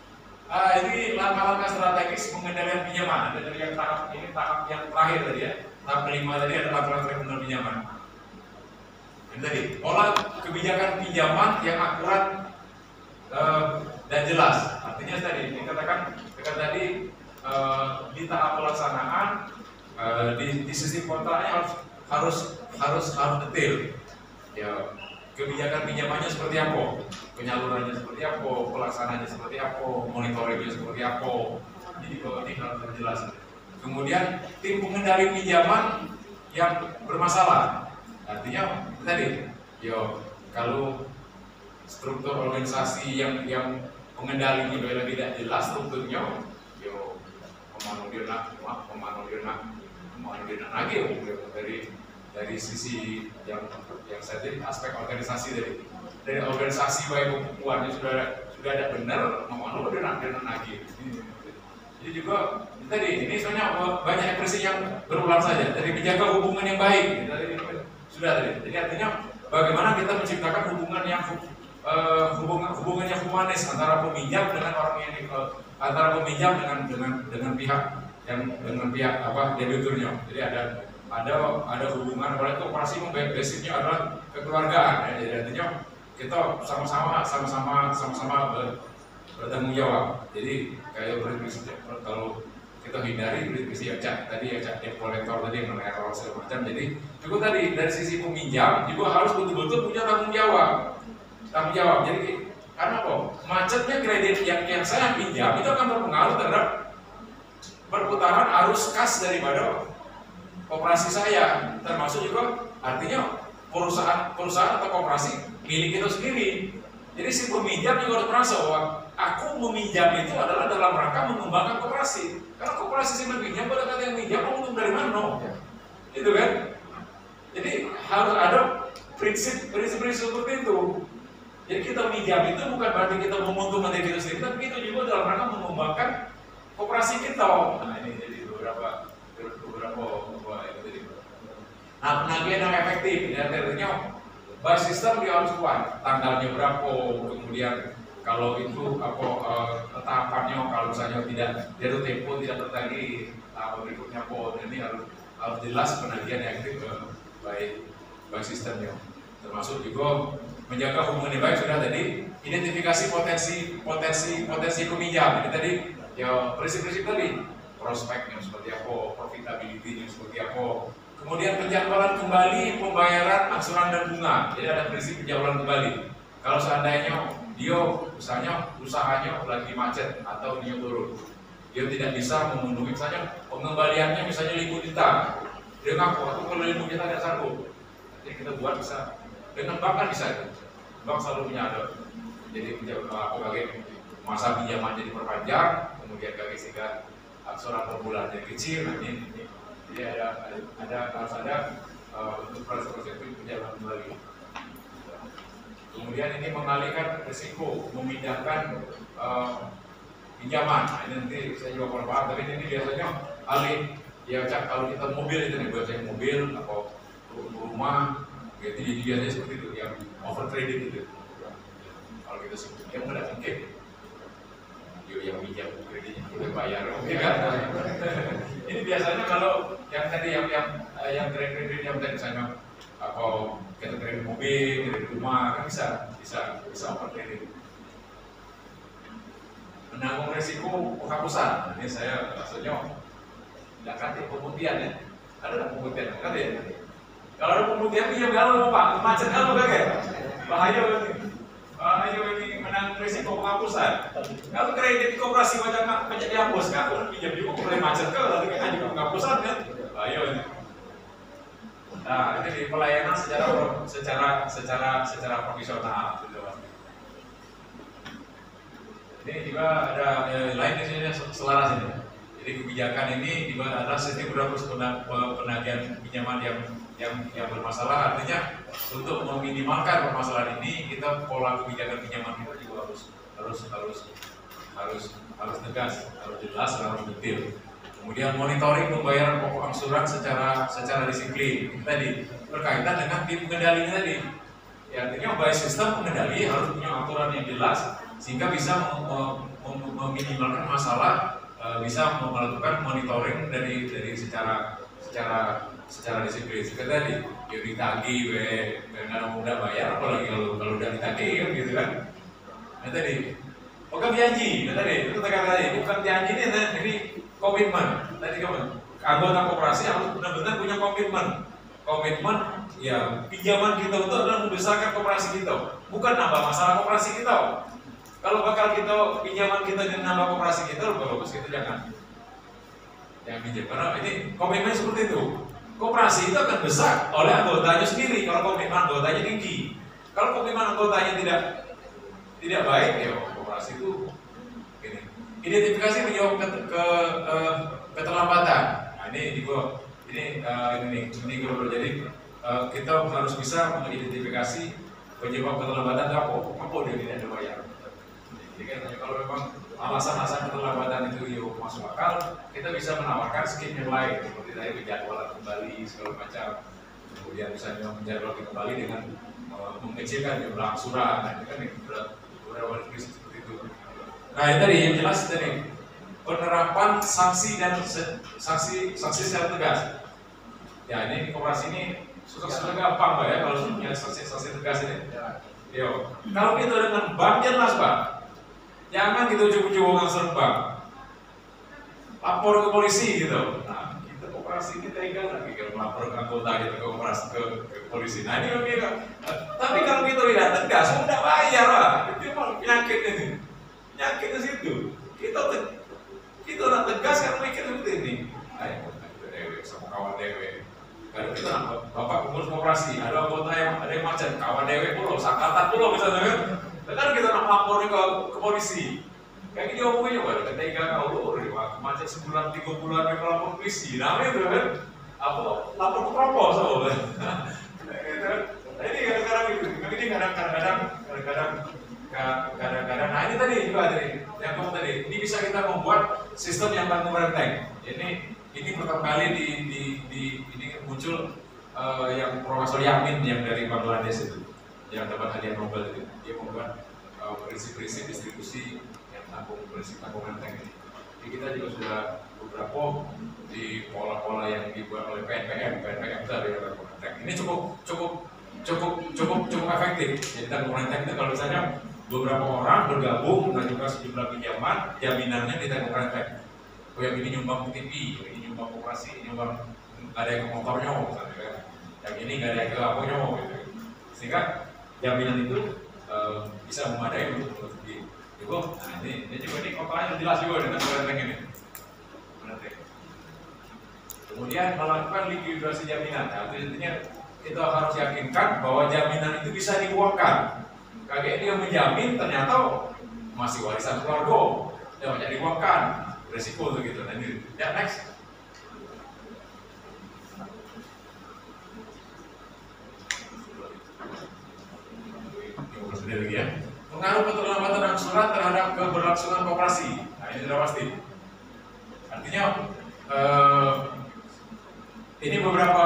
Ini langkah-langkah strategis pengendalian pinjaman. Ada dari yang tahap yang terakhir tadi ya. Tahap kelima tadi ada langkah-langkah pengendalian pinjaman. Ini tadi pola kebijakan pinjaman yang akurat dan jelas. Artinya tadi dikatakan tadi di tahap pelaksanaan di sisi kontraknya harus detail. Ya, kebijakan pinjamannya seperti apa, penyalurannya seperti apa, pelaksanaannya seperti apa, monitoringnya seperti apa. Jadi ini harus jelas. Kemudian tim pengendali pinjaman yang bermasalah. Artinya tadi, kalau struktur organisasi yang pengendalinya tidak jelas strukturnya, kemana lagi dari sisi yang saya tadi aspek organisasi dari organisasi baik pembukuannya sudah ada benar, mau lagi. Jadi juga tadi ini soalnya banyak ekspresi yang berulang saja. Dari menjaga hubungan yang baik, sudah tadi. Jadi artinya bagaimana kita menciptakan hubungan yang humanis antara peminjam dengan orang yang antara peminjam dengan pihak debiturnya. Jadi ada hubungan, apalagi kooperasi basicnya adalah kekeluargaan. Ya. Jadi artinya kita sama-sama bertanggung jawab. Jadi kayak kalau kita hindari prinsip tadi debt collector tadi yang error segala macam. Jadi juga tadi dari sisi peminjam juga harus betul-betul punya tanggung jawab. Jadi karena apa? Macetnya kredit yang saya pinjam itu akan berpengaruh terhadap perputaran arus kas daripada koperasi saya, termasuk juga artinya perusahaan atau koperasi milik itu sendiri. Jadi si peminjam juga harus merasa bahwa aku meminjam itu adalah dalam rangka mengembangkan koperasi. Karena koperasi si meminjam pada kata yang minjam mau untung dari mana? Itu kan? Jadi harus ada prinsip seperti itu. Jadi kita minjam itu bukan berarti kita menguntungkan diri kita sendiri, tapi itu juga dalam rangka mengembangkan koperasi kita. Nah ini jadi beberapa itu tadi. Nah penagihan yang efektif, artinya by system dia harus kuat. Tanggalnya berapa, kemudian kalau itu tahapannya, kalau misalnya tidak jatuh tempo tidak tertagih, tahap berikutnya ini harus jelas penagihan yang efektif by systemnya. Termasuk juga menjaga hubungan yang baik sudah tadi, identifikasi potensi peminjam. Ini tadi ya prinsip-prinsip tadi, prospeknya seperti apa, profitability-nya seperti apa. Kemudian penjadwalan kembali pembayaran angsuran dan bunga. Jadi ada prinsip penjadwalan kembali. Kalau seandainya dia misalnya usahanya lagi macet atau dia turun, dia tidak bisa memenuhi misalnya pengembaliannya misalnya 5 juta. Dia ngaku aku kalau 5 juta tidak sanggup. Jadi kita buat bisa dengan bank kan bisa itu. Bank selalu punya ada. Jadi bagaimana masa pinjaman jadi perpanjang, kemudian sehingga angsuran per bulan jadi kecil. Nah ini harus ada untuk proses itu penjadwalan kembali. Kemudian ini mengalihkan risiko, memindahkan pinjaman. Nah, ini nanti saya juga kurang paham, tapi ini biasanya alih, ya Cak, kalau kita mobil itu nih, biasanya mobil atau rumah, jadi biasanya seperti itu, yang over trading itu. Kalau kita sebut, yang mudah mungkin, yang pinjam kreditnya boleh bayar, oke kan? Ini biasanya kalau yang tadi yang kredit yang tadi misalnya atau kita kredit mobil, kredit rumah kan bisa over trading. Menanggung resiko penghapusan. Ini saya maksudnya tidak kata pemutihan ya. Ada nggak pemutihan? Kata ya. Kalau ada pemutihan pinjam kalau Pak, macet kalau kaget. Bahaya ini. Bahaya ini menanggung resiko penghapusan. Kalau kredit koperasi macam dihapus, kalau pinjam juga mulai macet kalau nanti kan juga penghapusan kan. Bahaya ini. Nah, ini di pelayanan secara profesional. Ini juga ada lain di sini selaras ini. Jadi kebijakan ini juga ada sistem penagihan pinjaman yang bermasalah. Artinya untuk meminimalkan permasalahan ini, kita pola kebijakan pinjaman kita juga harus tegas, harus jelas, harus detail. Kemudian monitoring pembayaran pokok angsuran secara disiplin. Ini tadi berkaitan dengan tim pengendali tadi. Ya, artinya by sistem pengendali harus punya aturan yang jelas sehingga bisa meminimalkan masalah, bisa melakukan monitoring dari secara disiplin. Seperti tadi, ya ditagih, karena mudah bayar, apalagi kalau udah ditagih kan gitu kan. Nah tadi, bukan janji, tadi itu tekan tadi, bukan janji ini komitmen. Tadi anggota koperasi harus benar-benar punya komitmen ya pinjaman kita itu adalah membesarkan koperasi kita, bukan nambah masalah koperasi kita. Kalau bakal pinjaman kita nambah koperasi kita, bagus kita jangan pinjam, karena ini komitmen seperti itu. Koperasi itu akan besar oleh anggotanya sendiri kalau komitmen anggotanya tinggi. Kalau komitmen anggotanya tidak baik, ya koperasi itu ini. Identifikasi menjawab keterlambatan. Nah, ini jadi kita harus bisa mengidentifikasi penyebab keterlambatan apa dia tidak ada bayar. Jadi kalau memang alasan keterlambatan itu masuk akal, kita bisa menawarkan skim yang lain seperti tadi penjadwalan kembali segala macam. Kemudian misalnya menjadwalkan kembali dengan mengecilkan jumlah angsuran. Nah, ini kan beberapa definisi seperti itu. Nah, ini tadi yang jelas tadi penerapan sanksi sanksi secara tegas. Ya, ini koperasi ini sudah gampang Pak ya kalau punya sanksi tegas ini. Yo, kalau kita dengan bank jelas Pak. Jangan kita ujuk-ujuk langsung bank. Lapor ke polisi gitu. Nah, kita koperasi kita ikan lagi kalau melapor ke anggota kita ke koperasi ke polisi. Nah, ini lebih tapi kalau kita tidak tegas, sudah bayar Pak. Itu penyakit ini. Penyakit di situ. Kita udah tegas kan mikir seperti ini. Ayo, dewe sama kawan dewe. Kalau kita bapak pengurus koperasi, ada anggota yang macet, kawan dewe pulau, sakatan pulau misalnya kan. Kan kita nak lapor ke polisi. Kayak gini omongnya baru ketika kau macet sebulan 3 bulan mereka lapor polisi. Namanya itu kan apa lapor ke propos soalnya. Ini kadang-kadang itu. Ini kadang-kadang. Nah ini tadi juga tadi yang kamu tadi. Ini bisa kita membuat sistem yang tanggung renteng. Ini pertama kali ini muncul yang Profesor Yamin yang dari Bangladesh itu, yang dapat hadiah Nobel itu. Dia membuat prinsip-prinsip distribusi yang prinsip tanggung renteng ini. Jadi kita juga sudah beberapa di pola-pola yang dibuat oleh PNPM dari tanggung renteng. Ini cukup efektif. Jadi tanggung renteng itu kalau misalnya beberapa orang bergabung dan juga sejumlah pinjaman, jaminannya di tanggung renteng. Oh yang ini nyumbang TV, yang ini nyumbang koperasi, ini nyumbang ada yang ke motornya, misalnya kan. Yang ini nggak ada yang ke aponya, gitu. Sehingga jaminan itu bisa memadai untuk menutupi. Nah ini juga kotanya jelas juga dengan renteng ini. Kemudian melakukan likuidasi jaminan. Nah, intinya kita harus yakinkan bahwa jaminan itu bisa diuangkan. Kayak dia menjamin ternyata masih warisan keluarga, dia banyak diuangkan, resiko tuh gitu. Nah ini, ya next. pengaruh keterlambatan angsuran terhadap keberlangsungan koperasi. Nah, ini sudah pasti. Artinya ini beberapa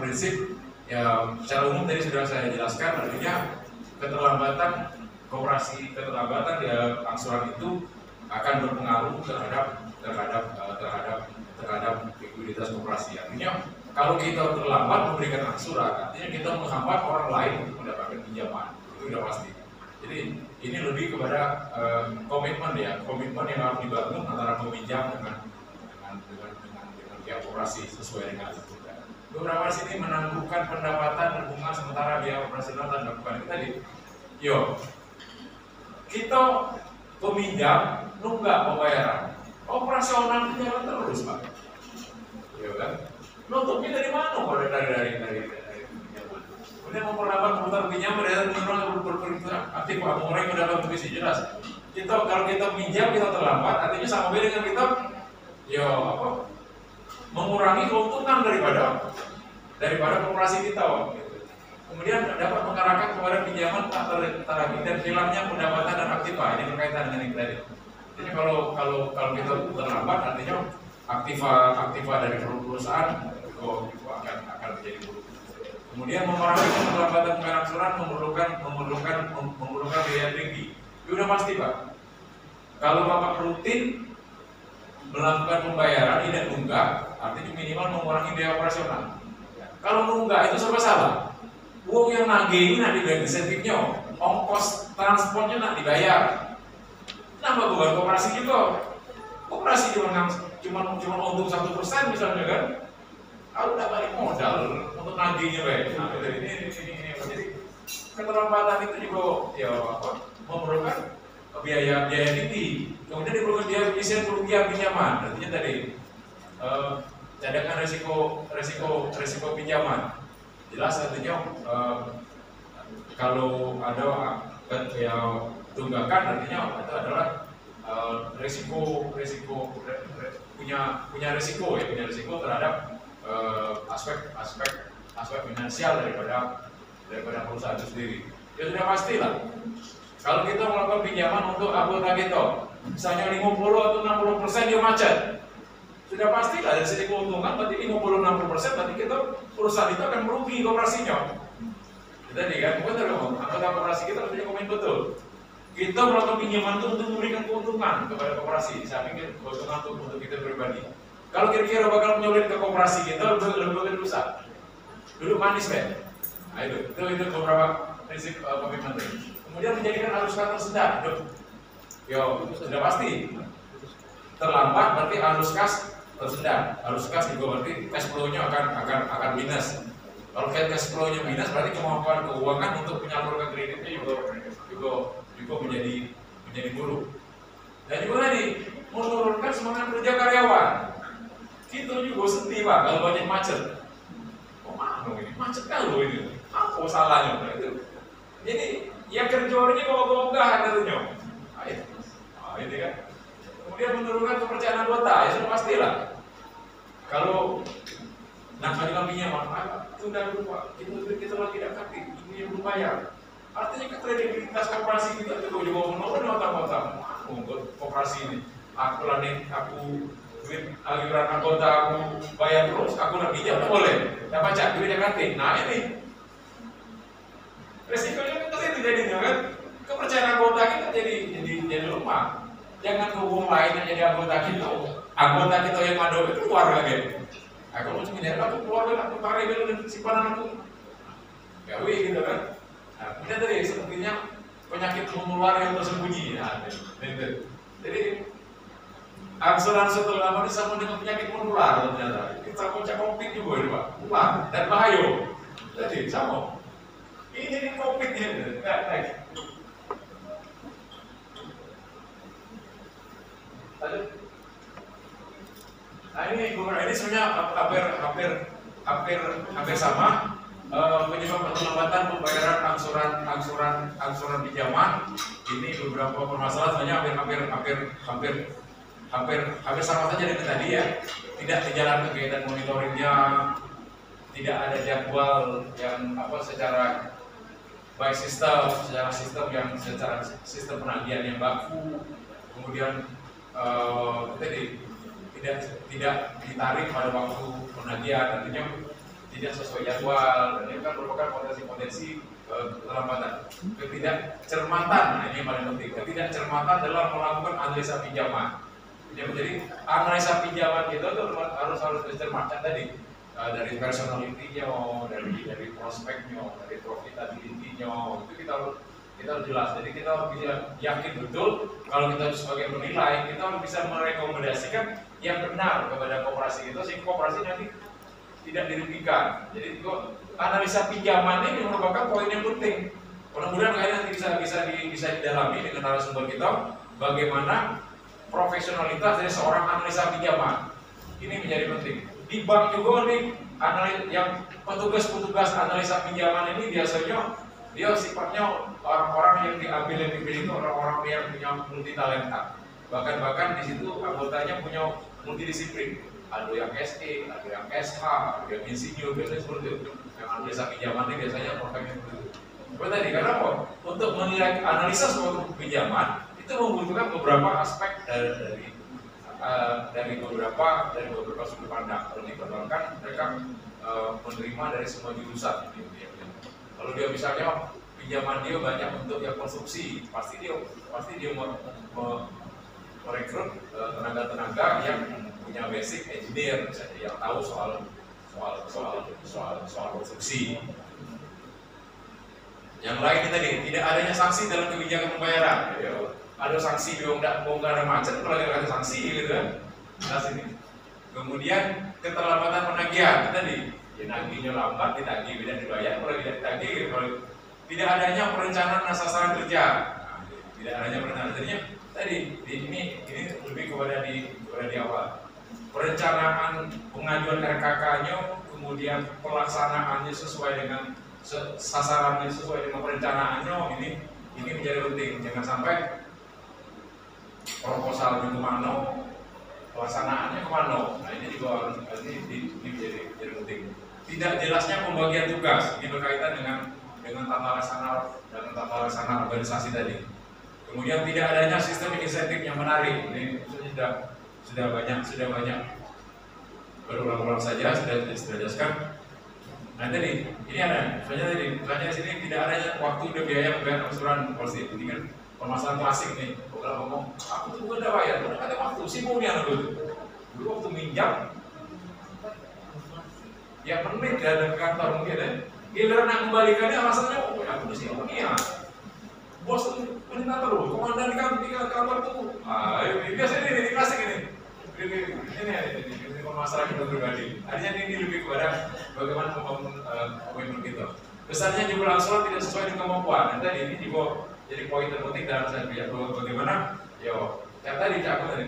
prinsip ya secara umum tadi sudah saya jelaskan. Artinya keterlambatan koperasi, keterlambatan di angsuran itu akan berpengaruh terhadap likuiditas koperasi. Artinya kalau kita terlambat memberikan angsuran, artinya kita menghambat orang lain untuk mendapatkan pinjaman. Itu sudah pasti. Jadi ini lebih kepada komitmen ya, komitmen yang harus dibangun antara peminjam dengan pihak koperasi sesuai dengan kebutuhan. Beberapa di sini menangguhkan pendapatan dan bunga sementara biaya operasional dan lakukan itu tadi. Yo, kita peminjam nunggak pembayaran, operasional itu jalan terus pak. Yo kan? Nutupnya dari mana? Kalau dari pinjaman. Kemudian memperlambat kebutuhan pinjam berdasarkan minimal berperhitungan aktif orang yang mendapat komisi jelas. Kalau kita pinjam kita terlambat, artinya sama beda dengan kita, yo apa? Mengurangi keuntungan daripada koperasi kita. Gitu. Kemudian dapat mengarahkan kepada pinjaman tak tertagih dan hilangnya pendapatan dan aktiva. Ini berkaitan dengan yang tadi. Jadi kalau kita terlambat, artinya aktiva dari perusahaan itu akan menjadi buruk. Kemudian mengurangi keterlambatan pembayaran angsuran memerlukan biaya tinggi. Itu udah pasti pak. Kalau bapak rutin melakukan pembayaran tidak nunggak, artinya minimal mengurangi biaya operasional. Kalau nunggak itu serba salah. Uang yang nagih ini nak dibayar insentifnya, ongkos transportnya nak dibayar. Kenapa bukan koperasi juga? Koperasi cuma untung 1% misalnya kan? Kalau udah balik modal untuk nagihnya baik. Nah, ini. Jadi keterlambatan itu juga ya memerlukan biaya tinggi. Kemudian diperlukan biaya kerugian pinjaman. Artinya tadi cadangan resiko pinjaman. Jelas artinya kalau ada ya tunggakan artinya itu adalah punya resiko terhadap aspek finansial daripada perusahaan itu sendiri. Ya sudah pastilah. Kalau kita melakukan pinjaman untuk anggota kita, misalnya 50 atau 60% dia macet, sudah pastilah dari segi keuntungan berarti 50-60% berarti kita perusahaan itu akan merugi koperasinya. Jadi kan, betul anggota koperasi kita harus punya komitmen betul. Kita melakukan pinjaman itu untuk memberikan keuntungan kepada koperasi, saya pikir keuntungan untuk kita pribadi. Kalau kira-kira bakal menyulit ke koperasi kita, lebih rusak. Duduk manis kan? Nah, itu beberapa prinsip komitmen tadi. Kemudian menjadikan arus kas tersendat. Yo, sudah pasti. Terlambat berarti arus kas tersendat. Arus kas juga berarti cash flow-nya akan minus. Kalau cash flow-nya minus berarti kemampuan keuangan untuk menyalurkan kreditnya juga menjadi buruk. Dan juga tadi menurunkan semangat kerja karyawan. Kita juga sedih pak kalau banyak macet. Oh mana ini macet kalau ini? Apa salahnya itu? Jadi ya kerjanya bawa enggak katanya. Ini kan. Kemudian menurunkan kepercayaan anggota, ya sudah pastilah. Kalau nak mengajukan pinjaman, sudah lupa, kita lagi tidak aktif, ini yang belum bayar. Artinya kredibilitas koperasi kita juga menurun otak-otak. Koperasi ini, aku duit aliran anggota aku bayar terus, aku nak pinjam tak boleh. Tak baca duit yang aktif. Nah ini resikonya kan itu jadinya kan, kepercayaan anggota kita jadi lemah. Jangan ke uang lain yang jadi anggota kita yang ada itu keluar lagi. Aku mau cuma nyari aku keluar aku tarik dulu dan simpanan aku. Gawe gitu kan. Nah, ini tadi sepertinya penyakit menular yang tersembunyi. Nah, jadi angsuran setelah lama sama dengan penyakit menular ternyata. Kita puncak COVID juga ini pak, ular dan bahaya. Jadi sama. Ini COVID nya, naik. Nah ini sebenarnya hampir sama. Penyebab keterlambatan pembayaran angsuran pinjaman ini beberapa permasalahan sebenarnya hampir sama saja dengan tadi ya. Tidak dijalankan kegiatan monitoringnya, tidak ada jadwal yang secara baik secara sistem penagihan yang baku, kemudian tidak ditarik pada waktu penagihan, tentunya tidak sesuai jadwal, dan ini kan merupakan potensi-potensi keterlambatan. Ketidakcermatan, nah ini yang paling penting, ketidakcermatan dalam melakukan analisa pinjaman. Jadi analisa pinjaman kita itu harus dicermatkan tadi, dari personality-nya, dari prospeknya, dari profitability-nya, itu kita harus jelas. Jadi kita harus bisa yakin betul kalau kita sebagai penilai, kita harus bisa merekomendasikan yang benar kepada koperasi kita, sehingga koperasi nanti tidak dirugikan. Jadi analisa pinjaman ini merupakan poin yang penting. Mudah-mudahan kalian nanti bisa didalami dengan narasumber kita bagaimana profesionalitas dari seorang analisa pinjaman. Ini menjadi penting. Di bank juga nih, yang petugas analisa pinjaman ini biasanya dia sifatnya orang-orang yang dipilih itu orang-orang yang punya multi talenta. Bahkan di situ anggotanya punya multidisiplin. Ada yang SE, ada yang SH, ada yang insinyur, biasanya seperti itu. Yang analisa pinjaman ini biasanya profilnya seperti itu. Seperti tadi, karena apa? Untuk menilai analisa suatu pinjaman itu membutuhkan beberapa aspek dari beberapa sudut pandang. Kalau diperlukan mereka menerima dari semua jurusan. Kalau dia misalnya pinjaman dia banyak untuk yang konsumsi, pasti dia merekrut tenaga-tenaga yang punya basic engineer, misalnya yang tahu soal konstruksi. Yang lain tadi, tidak adanya sanksi dalam kebijakan pembayaran. Ada sanksi bongkar ada macet, kalau ada sanksi gitu kan. Nah sini. Kemudian keterlambatan penagihan tadi, nagihnya lambat, ditagih tidak dibayar, kalau tidak ditagih, kalau tidak adanya perencanaan sasaran kerja. Nah, tidak adanya perencanaan kerjanya tadi ini lebih kepada di awal. Perencanaan pengajuan RKK-nya, kemudian pelaksanaannya sesuai dengan sasarannya sesuai dengan perencanaannya, ini menjadi penting. Jangan sampai proposalnya kemana, pelaksanaannya kemana. Nah ini juga harus menjadi penting. Tidak jelasnya pembagian tugas, ini berkaitan dengan tata laksana organisasi tadi. Kemudian tidak adanya sistem insentif yang menarik. Ini sudah banyak berulang-ulang saja sudah jelaskan. Nah tadi ini ada, misalnya di sini tidak adanya waktu dan biaya pembayaran angsuran polisi. Ini kan permasalahan klasik nih. Kalau ngomong, aku tuh bukan udah bayar, udah ada waktu, simulnya dulu waktu minjam, ya menit ya ke kantor mungkin ya. Giliran nak kembalikannya alasannya, oh ya aku di sini ya. Bos minta terus, komandan di kantor tuh. Ini biasanya ini klasik ini. Ini masalah kita pribadi. Artinya ini lebih kepada bagaimana membangun komitmen kita. Besarnya jumlah angsuran tidak sesuai dengan kemampuan. Dan tadi ini juga jadi poin terpenting dalam saya lihat bagaimana. Yang tadi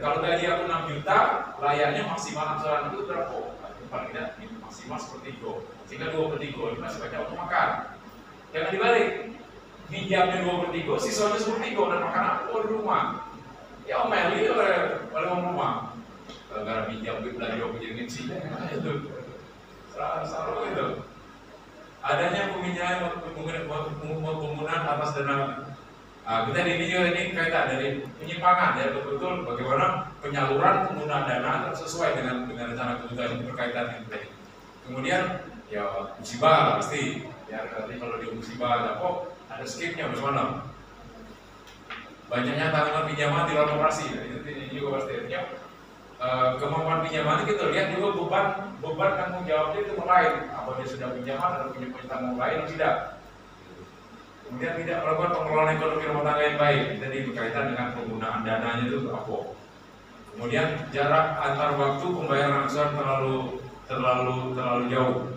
kalau gaji aku 6 juta, layaknya maksimal angsuran itu berapa? Paling tidak maksimal seperti itu. Sehingga 2/3 ini masih banyak untuk makan. Jangan dibalik. Minjamnya 2/3, sisanya 1/3 dan makan aku di rumah. Ya omeli oleh rumah. Gara pinjam duit belanja jadi sih itu selalu itu adanya penggunaan atas dana. Kita ini kaitan dari penyimpangan ya, betul bagaimana penyaluran penggunaan dana sesuai dengan rencana kebutuhan berkaitan dengan tadi. Kemudian ya musibah pasti ya, nanti kalau di musibah ada skipnya bagaimana banyaknya tanggungan pinjaman di luar operasi. Ini juga pasti artinya kemampuan pinjaman kita lihat juga beban tanggung jawabnya itu lain. Apa dia sudah pinjaman atau punya tanggung lain atau tidak. Kemudian tidak melakukan pengelolaan ekonomi rumah tangga yang baik. Jadi berkaitan dengan penggunaan dananya itu apa. Kemudian jarak antar waktu pembayaran angsuran terlalu jauh.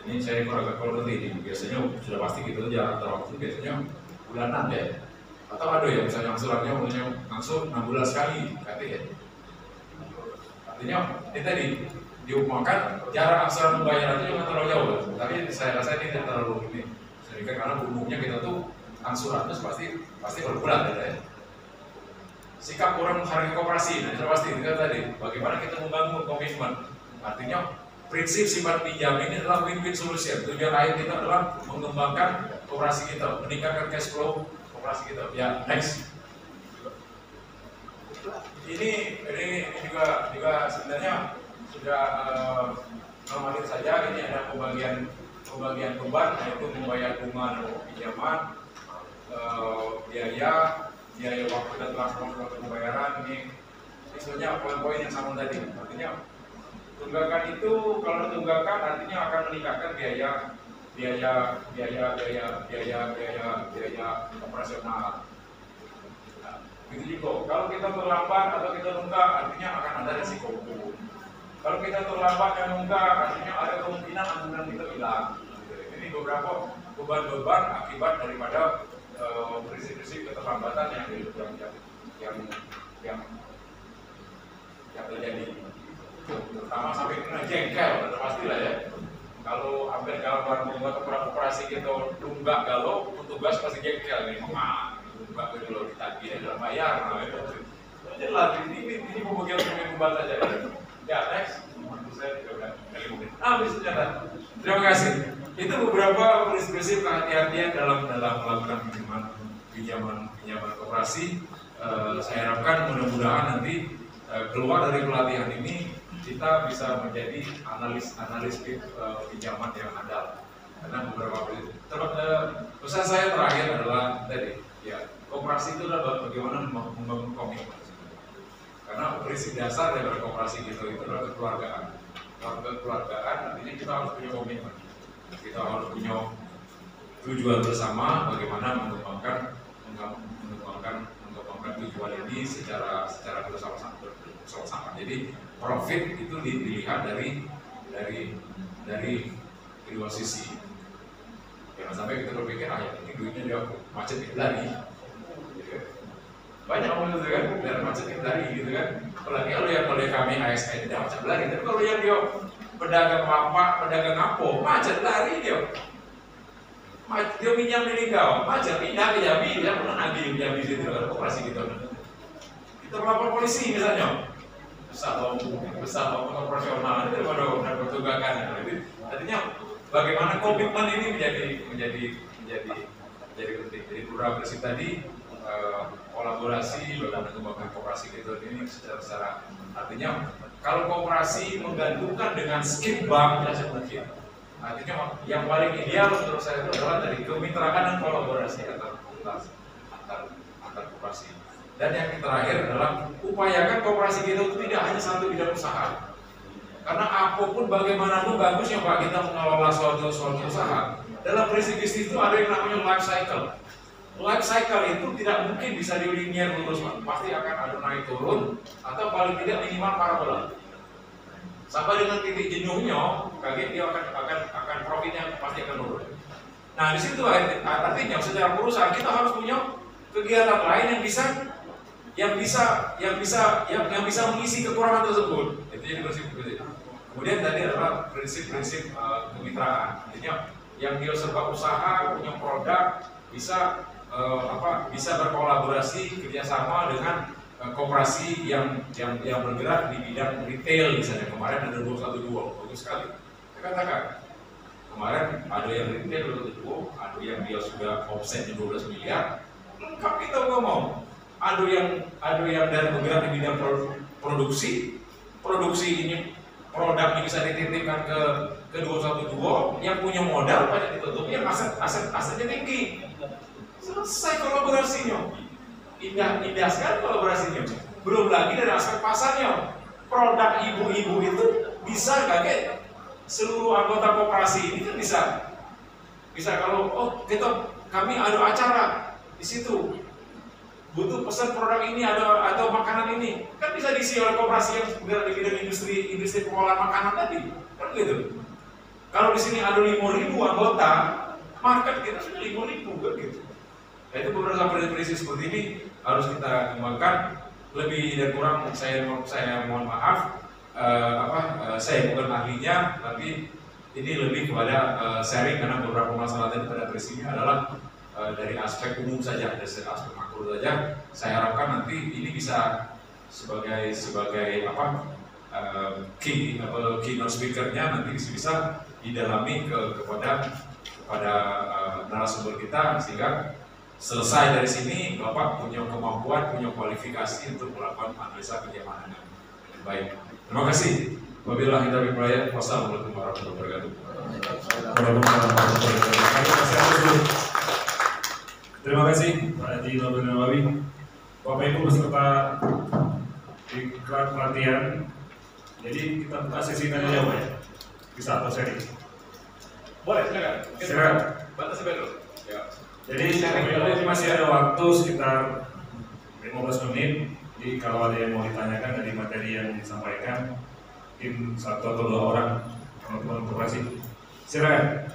Ini saya kalau ini biasanya sudah pasti gitu, jarak antar waktu biasanya bulanan ya. Atau ada ya misalnya angsurannya langsung 6 bulan sekali katanya. Artinya ini tadi diumpamakan jarak angsuran pembayaran itu jangan terlalu jauh, tapi saya rasa ini tidak terlalu ini. Sedikit karena umumnya kita tuh angsuran itu pasti per bulan ya. Sikap kurang menghargai koperasi, nah itu pasti itu tadi. Bagaimana kita membangun komitmen? Artinya prinsip sifat pinjam ini adalah win-win solution. Tujuan akhir kita adalah mengembangkan koperasi kita, meningkatkan cash flow koperasi kita. Ya, next. Ini juga sebenarnya sudah normatif saja. Ini ada pembagian beban, yaitu membayar bunga dan pinjaman, biaya waktu dan transportasi pembayaran. Ini sebenarnya poin-poin yang sama tadi. Artinya tunggakan itu, kalau ditunggakan artinya akan meningkatkan biaya operasional. Nah, begitu juga kalau kita terlambat atau kita nunggak, artinya akan ada resiko hukum. Kalau kita terlambat dan nunggak, artinya ada kemungkinan anggaran kita hilang. Ini beberapa beban-beban akibat daripada prinsip-prinsip keterlambatan yang terjadi. Terutama sampai kena jengkel, pastilah ya. Kalau hampir kalau membuat operasi kita tunggak galau, petugas pasti jengkel nih, tunggak itu loh ditagih dalam bayar. Nah, itu jelas ini pembagian beban saja. Ya, next. Saya juga mungkin. Bisa. Terima kasih. Itu beberapa prinsip-prinsip kehati-hatian dalam melakukan pinjaman koperasi. Saya harapkan mudah-mudahan nanti keluar dari pelatihan ini kita bisa menjadi analis pinjaman yang andal. Karena beberapa pesan saya terakhir adalah tadi, ya, koperasi itu adalah bagaimana membangun komitmen. Karena prinsip dasar dari koperasi itu adalah kekeluargaan. Kekeluargaan artinya kita harus punya komitmen. Kita harus punya tujuan bersama bagaimana mengembangkan tujuan ini secara bersama-sama. Jadi profit itu dilihat dari kedua sisi. Jangan sampai kita berpikir ini duitnya dia macet lari. Banyak orang itu kan, biar macet lari gitu kan. Apalagi kalau yang oleh kami ASN tidak macet lari. Tapi kalau yang dia pedagang apa, macet lari dia. Dia minjam di Linggau, macet pindah ke Jambi, dia pernah nagih Jambi situ, operasi gitu. Kita melapor polisi misalnya, besar operasional itu baru bertunggakan. Artinya bagaimana komitmen ini menjadi penting. Jadi beberapa prinsip tadi, kolaborasi, bagaimana mengembangkan koperasi gitu ini secara artinya kalau koperasi menggantungkan dengan skip bank tidak mungkin. Artinya yang paling ideal menurut saya itu adalah dari kemitraan dan kolaborasi antar koperasi. Dan yang terakhir adalah upayakan koperasi kita itu tidak hanya satu bidang usaha. Karena apapun bagaimanapun bagusnya Pak kita mengelola suatu usaha, dalam prinsip bisnis itu ada yang namanya life cycle. Life cycle itu tidak mungkin bisa dilinear lurus, pasti akan ada naik turun atau paling tidak minimal parabola. Sampai dengan titik jenuhnya, kaget dia akan profitnya pasti akan turun. Nah di situ artinya secara perusahaan kita harus punya kegiatan lain yang bisa mengisi kekurangan tersebut. Itu jadi prinsip. Kemudian tadi adalah prinsip kemitraan. Artinya yang dia serba usaha punya produk bisa berkolaborasi kerjasama dengan koperasi yang bergerak di bidang retail misalnya. Kemarin ada 212, bagus sekali. Saya katakan kemarin ada yang retail 212, ada yang dia sudah offsetnya 12 miliar. Lengkap kita ngomong. Ada yang dari bergerak di bidang produksi ini produknya bisa dititipkan ke 212, yang punya modal banyak ditutup, yang asetnya tinggi. Selesai kolaborasinya. Indah sekali kolaborasinya. Belum lagi dari aspek pasarnya. Produk ibu-ibu itu bisa kaget seluruh anggota koperasi ini kan bisa kalau kami ada acara di situ. Butuh pesan produk ini atau makanan ini kan bisa diisi oleh koperasi yang bergerak di bidang industri pengolahan makanan tadi kan gitu. Kalau di sini ada 5.000 anggota, market kita sudah 5.000 kan gitu. Nah, itu beberapa prinsip seperti ini harus kita kembangkan. Lebih dan kurang saya mohon maaf, saya bukan ahlinya, tapi ini lebih kepada sharing karena beberapa masalah tadi pada prinsipnya adalah dari aspek umum saja, dari aspek makro saja. Saya harapkan nanti ini bisa sebagai keynote speakernya nanti bisa didalami kepada pada narasumber kita sehingga selesai dari sini Bapak punya kemampuan, punya kualifikasi untuk melakukan analisa kenyamanan yang baik. Terima kasih. Wabillahi taufiq wal hidayah. Wassalamualaikum warahmatullahi wabarakatuh. Terima kasih Pak Haji Nurdin Nawawi. Bapak Ibu beserta iklan pelatihan. Jadi kita buka sesi tanya jawab ya. Bisa atau seri? Boleh, silakan. Silakan. Batas dulu. Ya. Jadi Bapak Ibu ini masih ada waktu sekitar 15 menit. Jadi kalau ada yang mau ditanyakan dari materi yang disampaikan, mungkin 1 atau 2 orang teman-teman koperasi. Silakan.